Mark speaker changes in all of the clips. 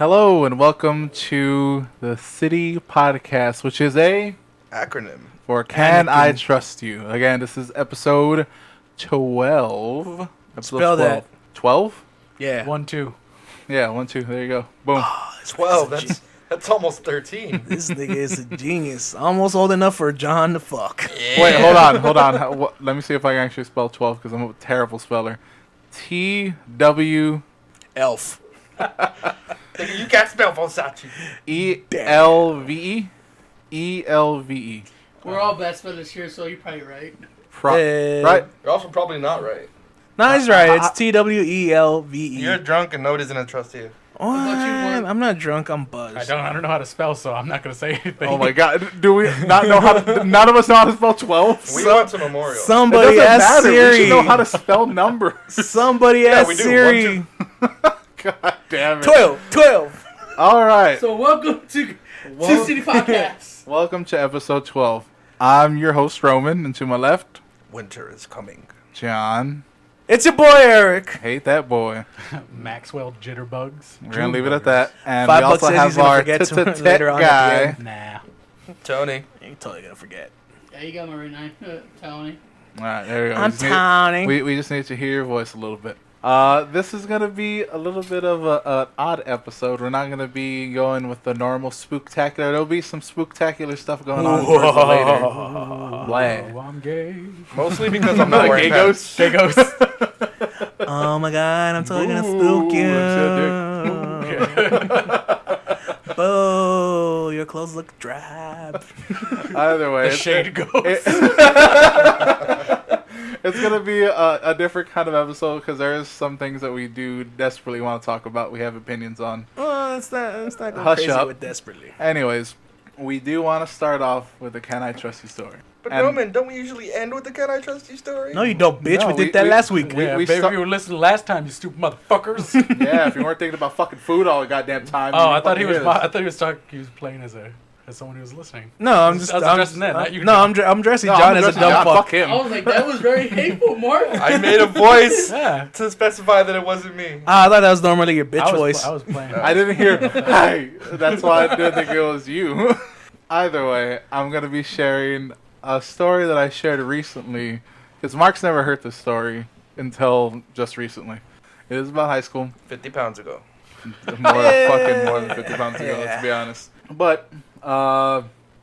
Speaker 1: Hello and welcome to the C.I.T.Y podcast, which is a
Speaker 2: acronym
Speaker 1: for Can I Trust You? Again, this is episode 12. Episode
Speaker 3: Spell
Speaker 1: 12.
Speaker 3: that.
Speaker 1: 12?
Speaker 3: Yeah.
Speaker 4: 1, 2.
Speaker 1: Yeah, 1, 2. There you go. Boom.
Speaker 2: 12. That's almost 13.
Speaker 3: This nigga is a genius. Almost old enough for John to fuck.
Speaker 1: Wait, hold on. Let me see if I can actually spell 12 because I'm a terrible speller. T-W...
Speaker 3: Elf.
Speaker 2: You can't spell Versace.
Speaker 1: E-L-V-E? E-L-V-E.
Speaker 5: We're all bad spellers here, so you're probably right.
Speaker 1: Right?
Speaker 2: You're also probably not right.
Speaker 3: No, he's right. It's Twelve.
Speaker 2: You're drunk and no one isn't trust you.
Speaker 3: What?
Speaker 5: about you, Mark?
Speaker 3: I'm not drunk. I'm buzzed.
Speaker 4: I don't know how to spell, so I'm not gonna say anything.
Speaker 1: Oh my god. Do we not know how to... None of us know how to spell 12?
Speaker 2: We went to Memorial.
Speaker 3: Somebody
Speaker 1: It doesn't
Speaker 3: ask
Speaker 1: matter.
Speaker 3: Siri.
Speaker 1: We should know how to spell numbers.
Speaker 3: Somebody ask
Speaker 2: we do.
Speaker 3: Siri.
Speaker 2: 1, 2.
Speaker 1: God damn it.
Speaker 3: 12.
Speaker 1: All right.
Speaker 5: So welcome to C.I.T.Y podcast.
Speaker 1: Welcome to episode 12. I'm your host, Roman, and to my left,
Speaker 2: Winter is coming.
Speaker 1: John.
Speaker 3: It's your boy Eric.
Speaker 1: Hate that boy.
Speaker 4: Maxwell Jitterbugs.
Speaker 1: We're going to leave it at that. And
Speaker 3: $5
Speaker 1: we also
Speaker 3: says
Speaker 1: have
Speaker 3: he's gonna
Speaker 1: our
Speaker 3: forget to
Speaker 1: tech
Speaker 3: later on at
Speaker 1: guy.
Speaker 3: the
Speaker 4: Nah.
Speaker 2: Tony.
Speaker 3: You're totally gonna forget.
Speaker 5: Yeah, you got my right name, Tony.
Speaker 1: All right, there we go.
Speaker 3: I'm Tony.
Speaker 1: We just need to hear your voice a little bit. This is going to be a little bit of an odd episode. We're not going to be going with the normal spooktacular. There'll be some spooktacular stuff going on towards the later.
Speaker 4: Oh, I'm gay.
Speaker 2: Mostly because I'm not wearing
Speaker 1: Gay
Speaker 2: pants.
Speaker 1: ghost.
Speaker 4: Gay ghost.
Speaker 3: Oh my god, I'm totally gonna
Speaker 1: Ooh,
Speaker 3: spook
Speaker 1: that's
Speaker 3: you. Oh, your clothes look drab.
Speaker 1: Either way.
Speaker 4: The shade ghost.
Speaker 1: It's going to be a different kind of episode because there's some things that we do desperately want to talk about. We have opinions on.
Speaker 3: Well, it's not going
Speaker 1: Hush
Speaker 3: crazy
Speaker 1: up.
Speaker 3: with desperately.
Speaker 1: Anyways, we do want to start off with the Can I Trust You story.
Speaker 2: But
Speaker 1: And-
Speaker 2: Roman, don't we usually end with the Can I Trust You story?
Speaker 3: No, you don't, bitch.
Speaker 1: No,
Speaker 3: we
Speaker 1: we-
Speaker 3: did that
Speaker 1: we-
Speaker 3: last week.
Speaker 1: we-
Speaker 4: Yeah,
Speaker 1: we
Speaker 4: baby,
Speaker 1: start-
Speaker 4: you were listening last time, you stupid motherfuckers.
Speaker 1: Yeah, if you weren't thinking about fucking food all the goddamn time.
Speaker 4: Oh,
Speaker 1: you
Speaker 4: I thought he was.
Speaker 1: fucking hear
Speaker 4: I thought he was talking. He was playing as someone who was listening.
Speaker 3: No, I'm just.
Speaker 4: I was addressing that, not you,
Speaker 3: No,
Speaker 4: Johon.
Speaker 3: I'm dressing
Speaker 1: this. No,
Speaker 3: John
Speaker 1: I'm
Speaker 3: as a
Speaker 1: addressing
Speaker 3: dumb
Speaker 1: John.
Speaker 3: fuck.
Speaker 1: Fuck him.
Speaker 5: I was like, that was very hateful, Mark.
Speaker 2: I made a voice
Speaker 4: Yeah.
Speaker 2: to specify that it wasn't me.
Speaker 3: I thought that was normally your bitch voice.
Speaker 4: I was playing.
Speaker 1: I didn't hear. Hi. That's why I didn't think it was you. Either way, I'm gonna be sharing a story that I shared recently, because Mark's never heard this story until just recently. It is about high school.
Speaker 2: 50 pounds ago.
Speaker 1: Fucking more than 50 pounds ago,
Speaker 3: Yeah.
Speaker 1: let's be honest. But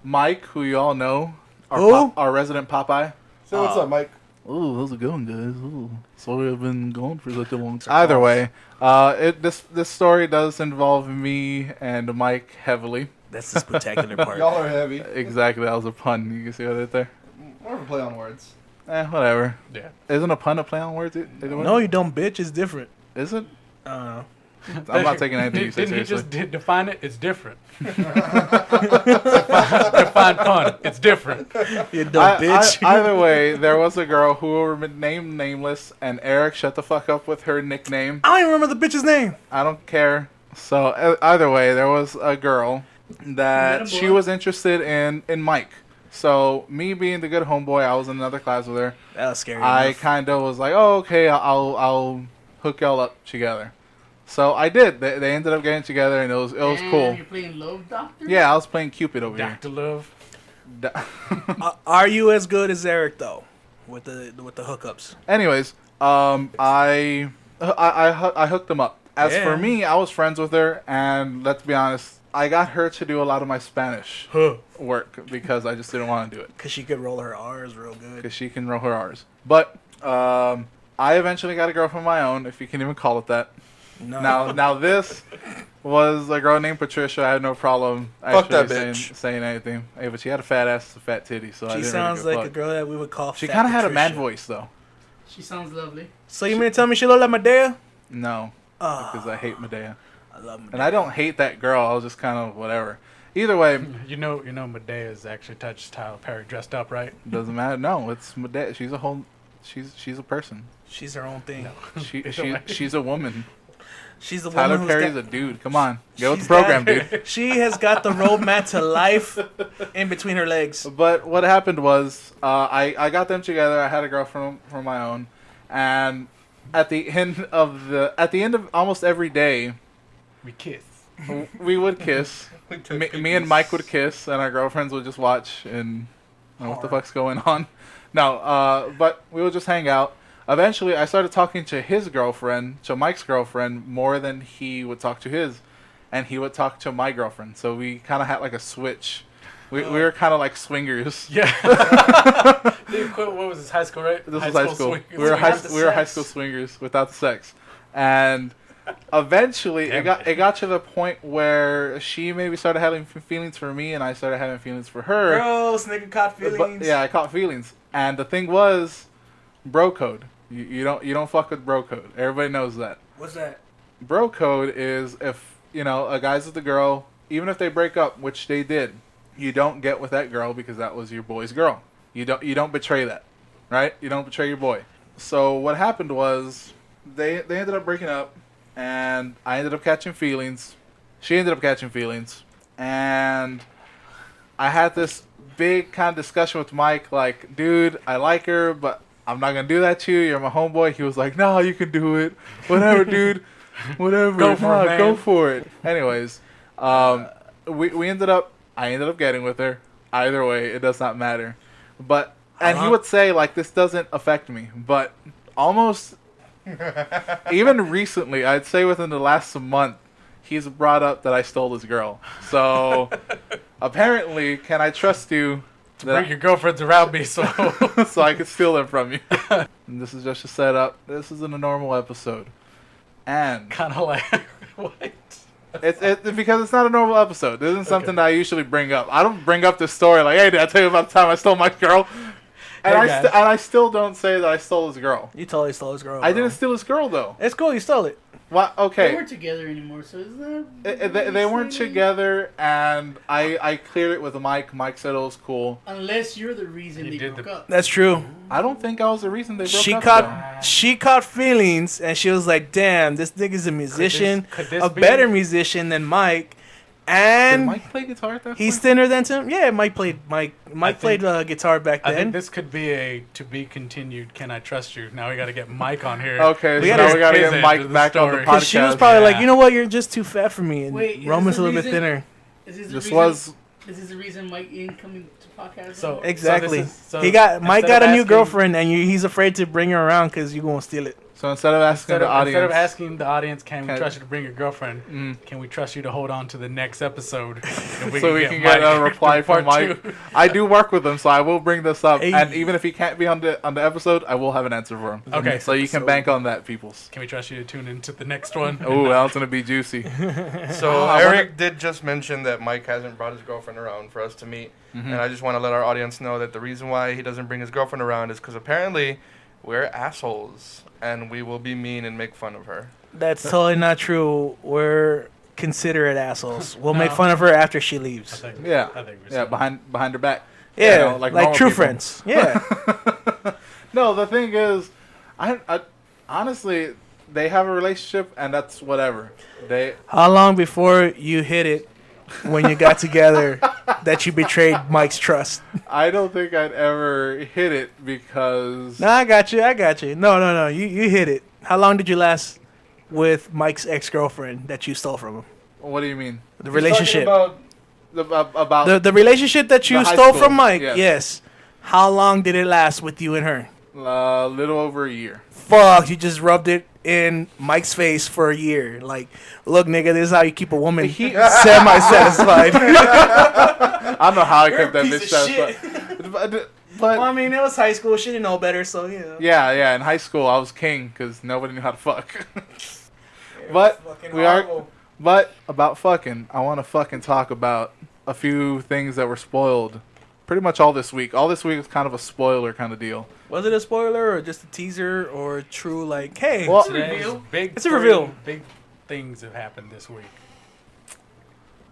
Speaker 1: Mike, who you all know,
Speaker 3: Who?
Speaker 1: our resident Popeye.
Speaker 2: So what's up, Mike?
Speaker 1: Oh, how's it going, guys? Oh, sorry I've been gone for such a long time. Either way, this story does involve me and Mike heavily.
Speaker 3: That's the spectacular part.
Speaker 2: Y'all are heavy.
Speaker 1: Exactly, that was a pun. You can see what I did there.
Speaker 2: More of a play on words.
Speaker 1: Whatever.
Speaker 4: Yeah.
Speaker 1: Isn't a pun a play on words? Either way?
Speaker 3: No, you dumb bitch. It's different.
Speaker 1: Is it?
Speaker 3: I don't know.
Speaker 1: I'm not taking anything you say
Speaker 4: Didn't he
Speaker 1: seriously.
Speaker 4: just define it? It's different. define pun. It's different.
Speaker 3: You dumb bitch.
Speaker 1: Either way, there was a girl who will remain nameless, and Eric, shut the fuck up with her nickname.
Speaker 3: I don't even remember the bitch's name.
Speaker 1: I don't care. So either way, there was a girl that
Speaker 5: Met a
Speaker 1: she
Speaker 5: boy.
Speaker 1: was interested in Mike. So me being the good homeboy, I was in another class with her.
Speaker 3: That was scary.
Speaker 1: I
Speaker 3: enough.
Speaker 1: kind of was like, oh, okay, I'll hook y'all up together. So I did. They ended up getting together, and it was
Speaker 5: Damn,
Speaker 1: cool.
Speaker 5: You're playing Love Doctor?
Speaker 1: Yeah, I was playing Cupid over here.
Speaker 4: Dr. Love.
Speaker 3: Are you as good as Eric though, with the hookups?
Speaker 1: Anyways, I hooked them up. As
Speaker 3: Yeah.
Speaker 1: for me, I was friends with her, and let's be honest, I got her to do a lot of my Spanish work because I just didn't want to do it
Speaker 3: Cause she could roll her R's real good.
Speaker 1: because she can roll her R's. But I eventually got a girl of my own, if you can even call it that.
Speaker 3: No.
Speaker 1: Now this was a girl named Patricia. I had no problem
Speaker 2: Fuck that
Speaker 1: actually
Speaker 2: bitch.
Speaker 1: saying anything. Hey, but she had a fat ass, a fat titty, so I
Speaker 3: She
Speaker 1: didn't
Speaker 3: sounds
Speaker 1: really
Speaker 3: like
Speaker 1: give
Speaker 3: a girl that we would call.
Speaker 1: She
Speaker 3: Fat
Speaker 1: kind of had a man
Speaker 3: Patricia.
Speaker 1: voice though.
Speaker 5: She sounds lovely.
Speaker 3: So you mean to tell me she looked like Medea?
Speaker 1: No,
Speaker 3: Oh,
Speaker 1: because I hate Medea.
Speaker 3: I love Medea.
Speaker 1: And I don't hate that girl. I was just kind of whatever. Either way,
Speaker 4: You know, Medea's actually touched Tyler Perry dressed up, right?
Speaker 1: doesn't matter. No, it's Medea. She's a whole. She's a person.
Speaker 3: She's her own thing.
Speaker 1: She's a woman.
Speaker 3: She's the
Speaker 1: Tyler
Speaker 3: woman who's
Speaker 1: Perry's
Speaker 3: got,
Speaker 1: a dude. Come on, get with the
Speaker 3: she's
Speaker 1: program,
Speaker 3: got-
Speaker 1: dude.
Speaker 3: She has got the roadmap to life in between her legs.
Speaker 1: But what happened was, I got them together. I had a girl from my own, and at the end of almost every day,
Speaker 4: We kiss.
Speaker 1: we would kiss.
Speaker 2: We took
Speaker 1: Me
Speaker 2: pictures.
Speaker 1: and Mike would kiss, and our girlfriends would just watch and what the fuck's going on. No, but we would just hang out. Eventually, I started talking to his girlfriend, to Mike's girlfriend, more than he would talk to his, and he would talk to my girlfriend. So we kind of had like a switch. We were kind of like swingers.
Speaker 4: Yeah. Dude, what was this, high school, right?
Speaker 1: This was high school.
Speaker 4: swingers.
Speaker 1: We were
Speaker 3: Without the
Speaker 1: high
Speaker 3: sex.
Speaker 1: school swingers without the sex, and eventually
Speaker 4: Damn
Speaker 1: it got to the point where she maybe started having feelings for me, and I started having feelings for her.
Speaker 3: Gross, nigga caught
Speaker 1: But-
Speaker 3: feelings.
Speaker 1: yeah, I caught feelings, and the thing was, bro code. You don't fuck with bro code. Everybody knows that.
Speaker 3: What's that?
Speaker 1: Bro code is if a guy's with a girl, even if they break up, which they did, you don't get with that girl because that was your boy's girl. You don't betray that, right? You don't betray your boy. So what happened was they ended up breaking up, and I ended up catching feelings. She ended up catching feelings, and I had this big kind of discussion with Mike, like, dude, I like her, but I'm not gonna do that to you. You're my homeboy. He was like, no, you can do it. Whatever, dude. Whatever.
Speaker 4: Go for it, man.
Speaker 1: Go for it. Anyways, we ended up. I ended up getting with her. Either way, it does not matter. But and he would say like, this doesn't affect me. But almost even recently, I'd say within the last month, he's brought up that I stole his girl. So apparently, can I trust you?
Speaker 4: Bring your girlfriends around me, so
Speaker 1: So I could steal them from you. And this is just a setup. This isn't a normal episode. And
Speaker 4: kind of like what?
Speaker 1: it's because it's not a normal episode. This isn't something that I usually bring up. I don't bring up this story like, hey, did I tell you about the time I stole my girl? And
Speaker 4: Hey, guys.
Speaker 1: I still don't say that I stole his girl.
Speaker 3: You totally stole his girl.
Speaker 1: I
Speaker 3: bro.
Speaker 1: didn't steal his girl though.
Speaker 3: It's cool. You stole it.
Speaker 1: What?
Speaker 5: They
Speaker 1: Okay.
Speaker 5: weren't together anymore, so is that...
Speaker 1: They weren't together, and I cleared it with Mike. Mike said it was cool.
Speaker 5: Unless you're the reason
Speaker 4: He
Speaker 5: they
Speaker 4: did
Speaker 5: broke
Speaker 4: the-
Speaker 5: up.
Speaker 3: That's true.
Speaker 1: I don't think I was the reason they broke
Speaker 3: She
Speaker 1: up.
Speaker 3: caught feelings, and she was like, "Damn, this nigga's a musician,
Speaker 4: could this
Speaker 3: a
Speaker 4: be-
Speaker 3: better musician than Mike."
Speaker 1: Did
Speaker 3: And
Speaker 1: Mike play guitar at that
Speaker 3: he's
Speaker 1: point?
Speaker 3: thinner than Tim. Yeah, Mike played guitar back
Speaker 4: I think
Speaker 3: then.
Speaker 4: this could be a to be continued. Can I trust you? Now we got to get Mike on here.
Speaker 1: Okay,
Speaker 3: We
Speaker 1: so
Speaker 3: gotta-
Speaker 1: now we gotta
Speaker 4: his
Speaker 1: get
Speaker 4: end
Speaker 1: Mike
Speaker 4: of the
Speaker 1: back on the
Speaker 4: story.
Speaker 1: podcast.
Speaker 3: 'Cause she was probably like,
Speaker 4: Yeah.
Speaker 3: "You know what? You're just too fat for me." And
Speaker 5: Wait, is this
Speaker 3: Roman's a
Speaker 5: the
Speaker 3: little bit
Speaker 5: reason-
Speaker 3: thinner.
Speaker 5: Is this the
Speaker 1: This
Speaker 5: reason,
Speaker 1: was
Speaker 5: Is this the reason Mike ain't coming to podcast?
Speaker 4: So-
Speaker 5: anymore?
Speaker 3: Exactly.
Speaker 4: so
Speaker 3: Mike
Speaker 4: instead
Speaker 3: got
Speaker 4: of
Speaker 3: a new
Speaker 4: asking-
Speaker 3: girlfriend, and he's afraid to bring her around because you gonna steal it.
Speaker 1: so instead of asking
Speaker 4: Instead
Speaker 1: the
Speaker 4: of,
Speaker 1: audience,
Speaker 4: instead of asking the audience, can we
Speaker 1: Can-
Speaker 4: trust you to bring your girlfriend? Can we trust you to hold on to the next episode? And
Speaker 1: so we can get
Speaker 4: Mike
Speaker 1: a reply
Speaker 4: to
Speaker 1: from
Speaker 4: part
Speaker 1: Mike.
Speaker 4: two?
Speaker 1: I do work with him, so I will bring this up.
Speaker 3: Hey.
Speaker 1: And even if he can't be on the episode, I will have an answer for him.
Speaker 4: Okay.
Speaker 1: So you can bank on that, peoples.
Speaker 4: Can we trust you to tune into the next one?
Speaker 1: Oh, that's gonna be juicy.
Speaker 2: So
Speaker 1: I
Speaker 2: Eric did just mention that Mike hasn't brought his girlfriend around for us to meet,
Speaker 1: Mm-hmm.
Speaker 2: and I just want to let our audience know that the reason why he doesn't bring his girlfriend around is because apparently we're assholes and we will be mean and make fun of her.
Speaker 3: That's totally not true. We're considerate assholes. We'll make
Speaker 4: No.
Speaker 3: fun of her after she
Speaker 4: I
Speaker 3: leaves.
Speaker 4: think,
Speaker 1: Yeah,
Speaker 4: I think we're
Speaker 1: yeah,
Speaker 4: saying-
Speaker 1: behind her back.
Speaker 3: Yeah,
Speaker 1: You know,
Speaker 3: like
Speaker 1: normal
Speaker 3: true
Speaker 1: people.
Speaker 3: friends. Yeah.
Speaker 1: No, the thing is, I honestly, they have a relationship, and that's whatever. They
Speaker 3: How long before you hit it when you got together that you betrayed Mike's trust?
Speaker 1: I don't think I'd ever hit it because
Speaker 3: No, I got you. No. You hit it. How long did you last with Mike's ex-girlfriend that you stole from him?
Speaker 1: what do you mean?
Speaker 3: The relationship.
Speaker 2: About
Speaker 1: About
Speaker 3: The relationship that you
Speaker 1: The high
Speaker 3: stole
Speaker 1: school,
Speaker 3: from Mike.
Speaker 1: yes.
Speaker 3: Yes. How long did it last with you and her?
Speaker 1: a little over a year.
Speaker 3: Fuck, you just rubbed it in Mike's face for a year. Like, look, nigga, this is how you keep a woman semi-satisfied.
Speaker 1: I don't know how I
Speaker 3: You're
Speaker 1: kept
Speaker 3: a
Speaker 1: that
Speaker 3: piece
Speaker 1: bitch
Speaker 3: of
Speaker 1: satisfied.
Speaker 3: Well,
Speaker 1: But
Speaker 3: I mean, it was high school. She didn't know better, so, you know.
Speaker 1: yeah, in high school I was king because nobody knew how to fuck. But we are. But about fucking, I want to fucking talk about a few things that were spoiled. Pretty much all this week. All this week is kind of a spoiler kind of deal.
Speaker 3: Was it a spoiler or just a teaser or true, like, hey,
Speaker 1: Well-
Speaker 4: Today's
Speaker 5: reveal.
Speaker 4: big
Speaker 3: It's a reveal.
Speaker 4: Big things have happened this week.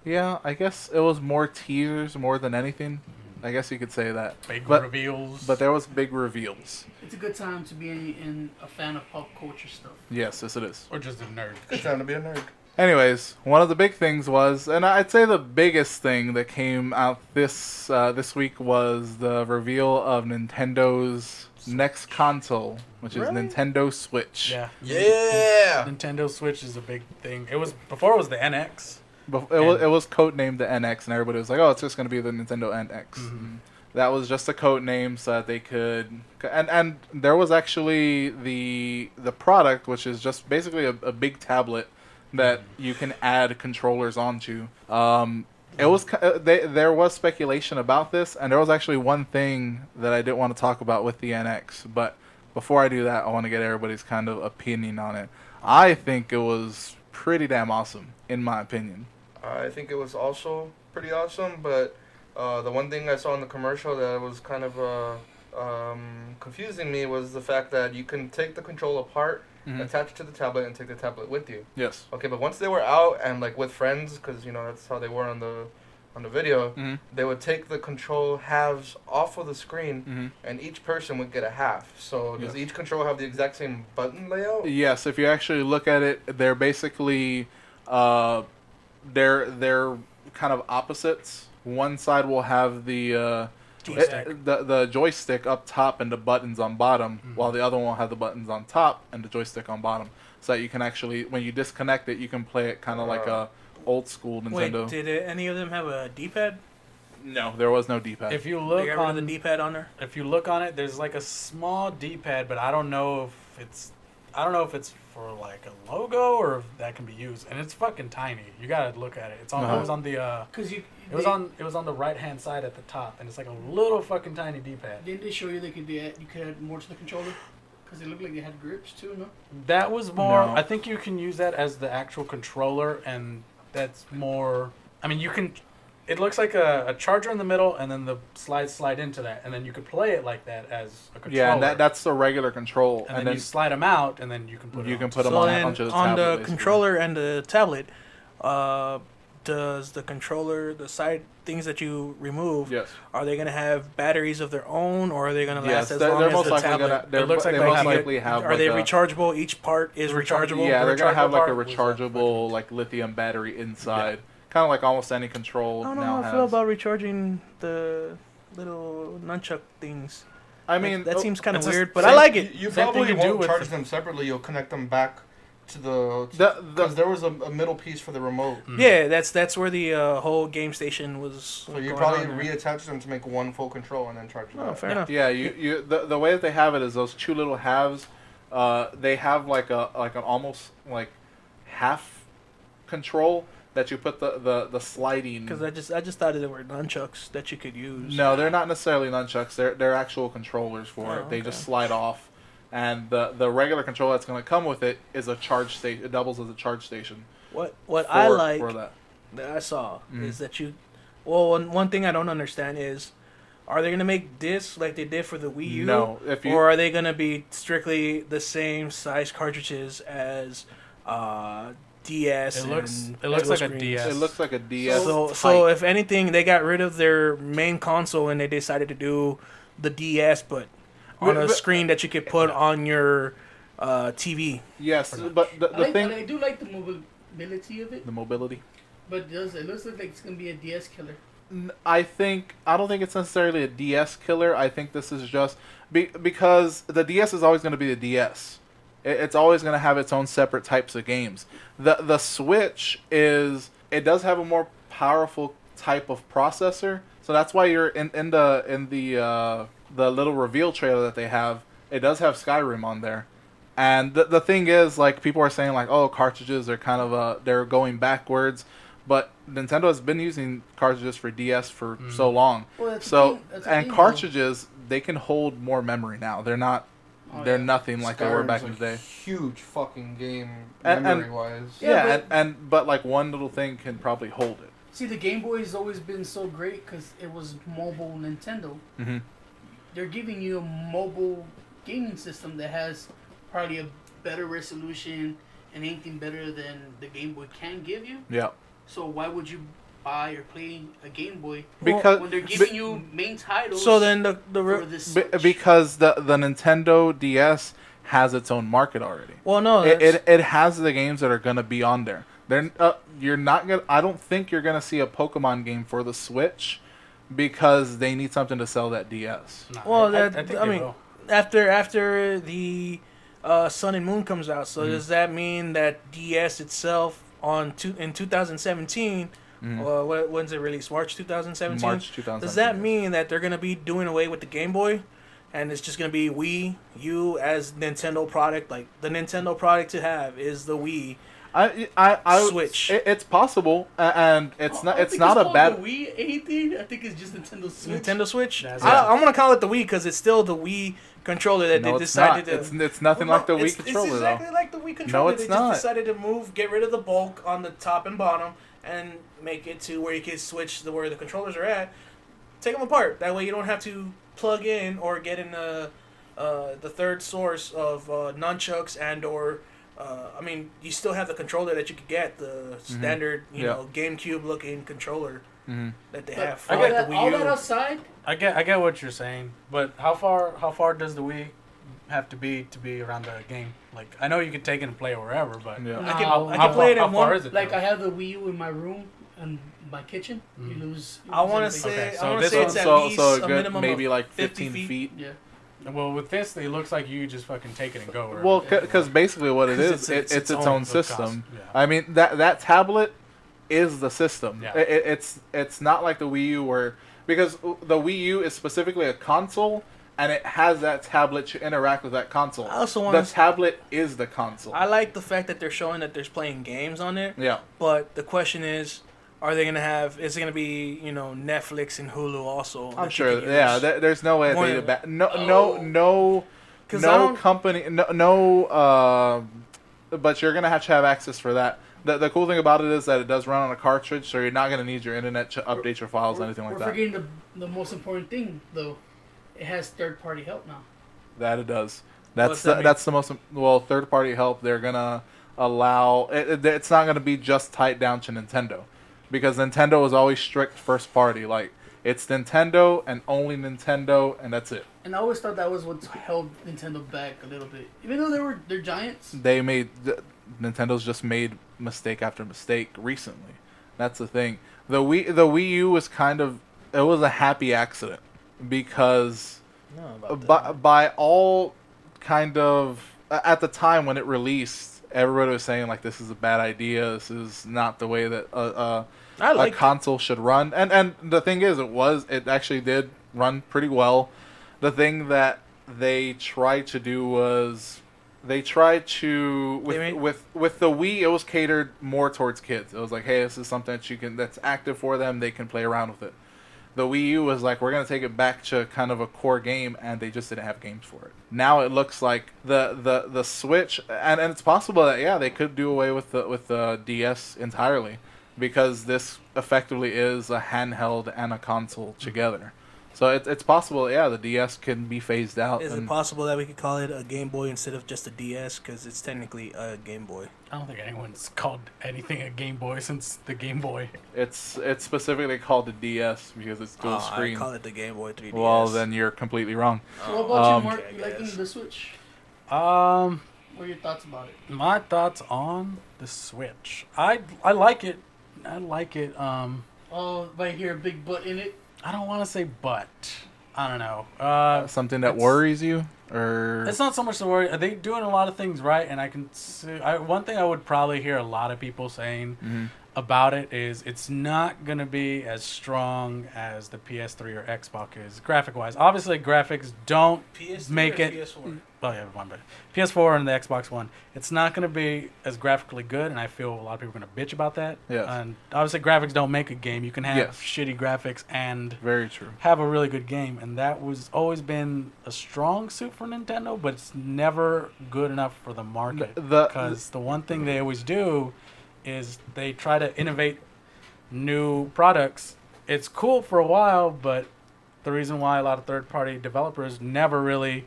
Speaker 1: Yeah, I guess it was more teasers more than anything. I guess you could say that.
Speaker 4: Big
Speaker 1: But-
Speaker 4: reveals.
Speaker 1: But there was big reveals.
Speaker 5: It's a good time to be in a fan of pop culture stuff.
Speaker 1: Yes, yes it is.
Speaker 4: or just a nerd.
Speaker 2: good time to be a nerd.
Speaker 1: Anyways, one of the big things was, and I'd say the biggest thing that came out this week was the reveal of Nintendo's next console, which is
Speaker 3: Really?
Speaker 1: Nintendo Switch.
Speaker 4: Yeah.
Speaker 2: Yeah.
Speaker 4: Nintendo Switch is a big thing. It was before it was the NX.
Speaker 1: It was codenamed the NX, and everybody was like, "Oh, it's just gonna be the Nintendo NX."
Speaker 4: Mm-hmm.
Speaker 1: That was just a code name so that they could, and there was actually the product, which is just basically a big tablet that you can add controllers onto. It was there was speculation about this, and there was actually one thing that I didn't want to talk about with the NX. But before I do that, I want to get everybody's kind of opinion on it. I think it was pretty damn awesome, in my opinion.
Speaker 2: I think it was also pretty awesome, but the one thing I saw in the commercial that was kind of confusing me was the fact that you can take the control apart, attach it to the tablet, and take the tablet with you.
Speaker 1: Yes.
Speaker 2: Okay, but once they were out and like with friends, because that's how they were on the video, they would take the control halves off of the screen, and each person would get a half. So does each control have the exact same button layout?
Speaker 1: Yes. If you actually look at it, they're basically they're kind of opposites. One side will have the joystick up top and the buttons on bottom, while the other one will have the buttons on top and the joystick on bottom. So that you can actually, when you disconnect it, you can play it kind of like a old school Nintendo.
Speaker 3: Wait, did any of them have a D-pad?
Speaker 1: No, there was no D-pad.
Speaker 4: If you
Speaker 3: They
Speaker 4: look
Speaker 3: got rid of
Speaker 4: on
Speaker 3: the D-pad on there.
Speaker 4: if you look on it, there's like a small D-pad, but I don't know if it's for like a logo or if that can be used, and it's fucking tiny. You gotta look at it. It was on the
Speaker 5: Because
Speaker 4: it was on the right hand side at the top, and it's like a little fucking tiny D-pad.
Speaker 5: Didn't they show you you could add more to the controller? Because it looked like they had grips too, no?
Speaker 4: That was more.
Speaker 1: No.
Speaker 4: I think you can use that as the actual controller, and that's more. I mean, you can. It looks like a charger in the middle, and then the slide into that, and then you could play it like that as a controller.
Speaker 1: Yeah, and that's the regular control,
Speaker 4: and then you slide them out, and then you can put
Speaker 1: you
Speaker 4: it
Speaker 1: can
Speaker 4: on.
Speaker 1: put them
Speaker 3: So
Speaker 1: on
Speaker 3: then
Speaker 1: onto the
Speaker 3: on
Speaker 1: tablet,
Speaker 3: the
Speaker 1: basically.
Speaker 3: controller and the tablet, does the controller, the side things that you remove,
Speaker 1: Yes.
Speaker 3: are they gonna have batteries of their own, or are they gonna last as
Speaker 1: they're
Speaker 3: long as
Speaker 1: most
Speaker 3: the
Speaker 1: likely
Speaker 3: tablet?
Speaker 1: gonna.
Speaker 4: It looks like
Speaker 1: they
Speaker 4: they
Speaker 1: most
Speaker 4: have
Speaker 1: likely have.
Speaker 3: Are
Speaker 1: like
Speaker 3: they
Speaker 1: a,
Speaker 3: rechargeable? Each part is rechargeable.
Speaker 1: Yeah, they're gonna have like a
Speaker 4: rechargeable part was
Speaker 1: rechargeable like lithium battery inside, kind of like almost any control
Speaker 3: I don't know
Speaker 1: now
Speaker 3: how I
Speaker 1: has.
Speaker 3: feel about recharging the little nunchuck things.
Speaker 1: I mean,
Speaker 3: that seems kind of
Speaker 4: it's a
Speaker 3: weird, but
Speaker 4: same-
Speaker 3: I like it.
Speaker 2: You
Speaker 4: Same thing
Speaker 2: probably
Speaker 4: you do
Speaker 2: won't
Speaker 4: with
Speaker 2: charge
Speaker 4: the-
Speaker 2: them separately. You'll connect them back to the
Speaker 1: the
Speaker 2: because there was a middle piece for the remote.
Speaker 3: Yeah, that's where the whole game station was.
Speaker 2: So you
Speaker 3: going
Speaker 2: probably
Speaker 3: on there.
Speaker 2: reattach them to make one full control and then charge them.
Speaker 3: Oh, fair enough.
Speaker 1: yeah, the way that they have it is those two little halves. They have like an almost like half control that you put the sliding.
Speaker 3: Because I just thought they were nunchucks that you could use.
Speaker 1: No, they're not necessarily nunchucks. They're actual controllers for
Speaker 3: Oh,
Speaker 1: it. They
Speaker 3: okay.
Speaker 1: just slide off, and the regular controller that's going to come with it is a charge station. It doubles as a charge station.
Speaker 3: What I like
Speaker 1: for that.
Speaker 3: that I saw is that you. Well, one thing I don't understand is, are they gonna make discs like they did for the Wii U?
Speaker 1: No,
Speaker 3: or are they gonna be strictly the same size cartridges as DS?
Speaker 4: It looks
Speaker 3: and
Speaker 4: like a
Speaker 3: screens?
Speaker 4: DS.
Speaker 1: It looks like a DS.
Speaker 3: So if anything, they got rid of their main console and they decided to do the DS, but on a
Speaker 1: But-
Speaker 3: screen that you could put on your TV.
Speaker 1: Yes, but the thing,
Speaker 5: I do like the mobility of it,
Speaker 1: the mobility.
Speaker 5: but it looks like it's gonna be a DS killer.
Speaker 1: I don't think it's necessarily a DS killer. I think this is just because the DS is always going to be the DS. It's always going to have its own separate types of games. The Switch it does have a more powerful type of processor, so that's why you're in the little reveal trailer that they have. It does have Skyrim on there, and the thing is, like, people are saying like, oh, cartridges are kind of they're going backwards. But Nintendo has been using cartridges for DS for so long.
Speaker 5: Well, that's
Speaker 1: So
Speaker 5: the thing,
Speaker 1: and
Speaker 5: though.
Speaker 1: cartridges, they can hold more memory now. They're not.
Speaker 5: Oh,
Speaker 1: They're
Speaker 5: yeah.
Speaker 1: nothing like they were back in
Speaker 2: Skyrim's
Speaker 1: the
Speaker 2: a
Speaker 1: day.
Speaker 2: Huge fucking game
Speaker 1: And-
Speaker 2: memory wise.
Speaker 5: Yeah,
Speaker 1: Yeah, but like one little thing can probably hold it.
Speaker 5: See, the Game Boy has always been so great because it was mobile Nintendo.
Speaker 1: Mm-hmm.
Speaker 5: They're giving you a mobile gaming system that has probably a better resolution and anything better than the Game Boy can give you.
Speaker 1: Yeah.
Speaker 5: So why would you buy or play a Game Boy
Speaker 1: Because
Speaker 5: when they're giving you main titles?
Speaker 3: So then
Speaker 5: for this Switch?
Speaker 1: because the Nintendo DS has its own market already.
Speaker 3: well no
Speaker 1: It has the games that are gonna be on there. You're not gonna. I don't think you're gonna see a Pokemon game for the Switch because they need something to sell that DS.
Speaker 4: Nah,
Speaker 3: Well,
Speaker 4: I
Speaker 3: that-
Speaker 4: think
Speaker 3: I
Speaker 4: they
Speaker 3: mean,
Speaker 4: will.
Speaker 3: after the Sun and Moon comes out, so does that mean that DS itself in 2017. When's it released? March 2017.
Speaker 1: March 2017.
Speaker 3: Does that mean that they're gonna be doing away with the Game Boy, and it's just gonna be Wii U as Nintendo product? Like the Nintendo product to have is the Wii.
Speaker 1: I
Speaker 3: Switch.
Speaker 1: It's possible, and it's not. It's not a
Speaker 5: called
Speaker 1: bad.
Speaker 5: The Wii anything. I think it's just Nintendo Switch.
Speaker 3: Nintendo Switch.
Speaker 4: That's
Speaker 3: I'm gonna call it the Wii because it's still the Wii controller that
Speaker 1: No,
Speaker 3: they
Speaker 1: it's
Speaker 3: decided
Speaker 1: not.
Speaker 3: to.
Speaker 1: It's nothing like the Wii controller
Speaker 3: It's exactly
Speaker 1: though.
Speaker 3: like the Wii controller.
Speaker 1: it's
Speaker 3: they
Speaker 1: not.
Speaker 3: just decided to get rid of the bulk on the top and bottom, and make it to where you can switch where the controllers are at. Take them apart. That way you don't have to plug in or get in the third source of nunchucks and or. I mean, you still have the controller that you could get, the standard, GameCube looking controller that they have for
Speaker 5: all
Speaker 3: like,
Speaker 5: that,
Speaker 3: the Wii
Speaker 5: all
Speaker 3: U.
Speaker 5: that outside.
Speaker 4: I get what you're saying, but how far does the Wii have to be around the game? Like, I know you can take it and play it wherever, but
Speaker 1: Yeah.
Speaker 3: I
Speaker 5: How
Speaker 3: can play it
Speaker 4: how
Speaker 3: in
Speaker 4: far
Speaker 3: one.
Speaker 4: is it?
Speaker 5: Like
Speaker 4: though?
Speaker 5: I have the Wii U in my room and my kitchen. You lose.
Speaker 3: I want to
Speaker 5: everything.
Speaker 3: say,
Speaker 4: Okay,
Speaker 3: I
Speaker 4: so
Speaker 3: want to
Speaker 4: this
Speaker 3: say
Speaker 4: one-
Speaker 3: it's at
Speaker 1: so
Speaker 3: least
Speaker 1: so
Speaker 3: a
Speaker 1: good,
Speaker 3: minimum
Speaker 1: maybe
Speaker 3: of
Speaker 1: like
Speaker 3: 50
Speaker 1: 15 feet.
Speaker 5: Yeah.
Speaker 4: Well, with this, it looks like you just fucking take it and go. Wherever
Speaker 1: Well,
Speaker 4: you
Speaker 1: because basically what it
Speaker 3: 'Cause
Speaker 1: is, it's its own
Speaker 4: own
Speaker 1: system.
Speaker 4: Yeah.
Speaker 1: I mean that tablet is the system.
Speaker 4: Yeah.
Speaker 1: It's not like the Wii U where because the Wii U is specifically a console and it has that tablet to interact with that console.
Speaker 3: I also
Speaker 1: The
Speaker 3: want to.
Speaker 1: tablet is the console.
Speaker 3: I like the fact that they're showing that there's playing games on it.
Speaker 1: Yeah.
Speaker 3: But the question is, are they gonna have? Is it gonna be Netflix and Hulu also?
Speaker 1: I'm
Speaker 3: that you
Speaker 1: sure.
Speaker 3: can
Speaker 1: Yeah,
Speaker 3: use?
Speaker 1: there's no way that
Speaker 3: One
Speaker 1: they
Speaker 3: of
Speaker 1: did
Speaker 3: them.
Speaker 1: no
Speaker 3: 'Cause I don't-
Speaker 1: company but you're gonna have to have access for that. The cool thing about it is that it does run on a cartridge, so you're not gonna need your internet to update your files or anything like
Speaker 5: We're
Speaker 1: that.
Speaker 5: forgetting the most important thing though. It has third party help now.
Speaker 1: That it does.
Speaker 3: What's that mean?
Speaker 1: That's the most third party help. They're gonna allow it's not gonna be just tied down to Nintendo, because Nintendo is always strict first party. Like it's Nintendo and only Nintendo, and that's it.
Speaker 5: And I always thought that was what held Nintendo back a little bit. Even though they're giants.
Speaker 1: Nintendo's just made mistake after mistake recently. That's the thing. The Wii U was it was a happy accident because by all kind of at the time when it released, everybody was saying like this is a bad idea. This is not the way that a console should run. And the thing is, it actually did run pretty well. The thing that they tried to do was with the Wii, it was catered more towards kids. It was like, hey, this is something that's active for them. They can play around with it. The Wii U was like, we're gonna take it back to kind of a core game, and they just didn't have games for it. Now it looks like the Switch, and it's possible that they could do away with the DS entirely, because this effectively is a handheld and a console together. So it's possible, the DS can be phased out.
Speaker 3: Is it possible that we could call it a Game Boy instead of just a DS? Because it's technically a Game Boy.
Speaker 4: I don't think anyone's called anything a Game Boy since the Game Boy.
Speaker 1: It's specifically called the DS because it's dual
Speaker 3: I
Speaker 1: screen.
Speaker 3: call it the Game Boy 3DS.
Speaker 1: Well, then you're completely wrong.
Speaker 5: So what about you, Mark?
Speaker 3: okay,
Speaker 5: You liking
Speaker 3: guys.
Speaker 5: the Switch? What are your thoughts about it?
Speaker 4: My thoughts on the Switch. I like it.
Speaker 5: Oh, right here, a big butt in it.
Speaker 4: I don't want to say but. I don't know.
Speaker 1: Something that
Speaker 4: it's-
Speaker 1: worries you, or
Speaker 4: It's not so much the worry. Are they doing a lot of things right? And I can see, one thing I would probably hear a lot of people saying about it is it's not going to be as strong as the PS3 or Xbox is graphic-wise. Obviously, graphics don't
Speaker 3: PS3
Speaker 4: make
Speaker 3: or
Speaker 4: it...
Speaker 3: PS4?
Speaker 4: Oh, yeah, one, but PS4 and the Xbox One. It's not going to be as graphically good, and I feel a lot of people are going to bitch about that.
Speaker 1: Yes.
Speaker 4: And obviously, graphics don't make a game. You can have
Speaker 1: Yes.
Speaker 4: shitty graphics and
Speaker 1: very true.
Speaker 4: have a really good game, and that was always been a strong suit for Nintendo, but it's never good enough for the market. Because the one thing they always do is they try to innovate new products. It's cool for a while, but the reason why a lot of third-party developers never really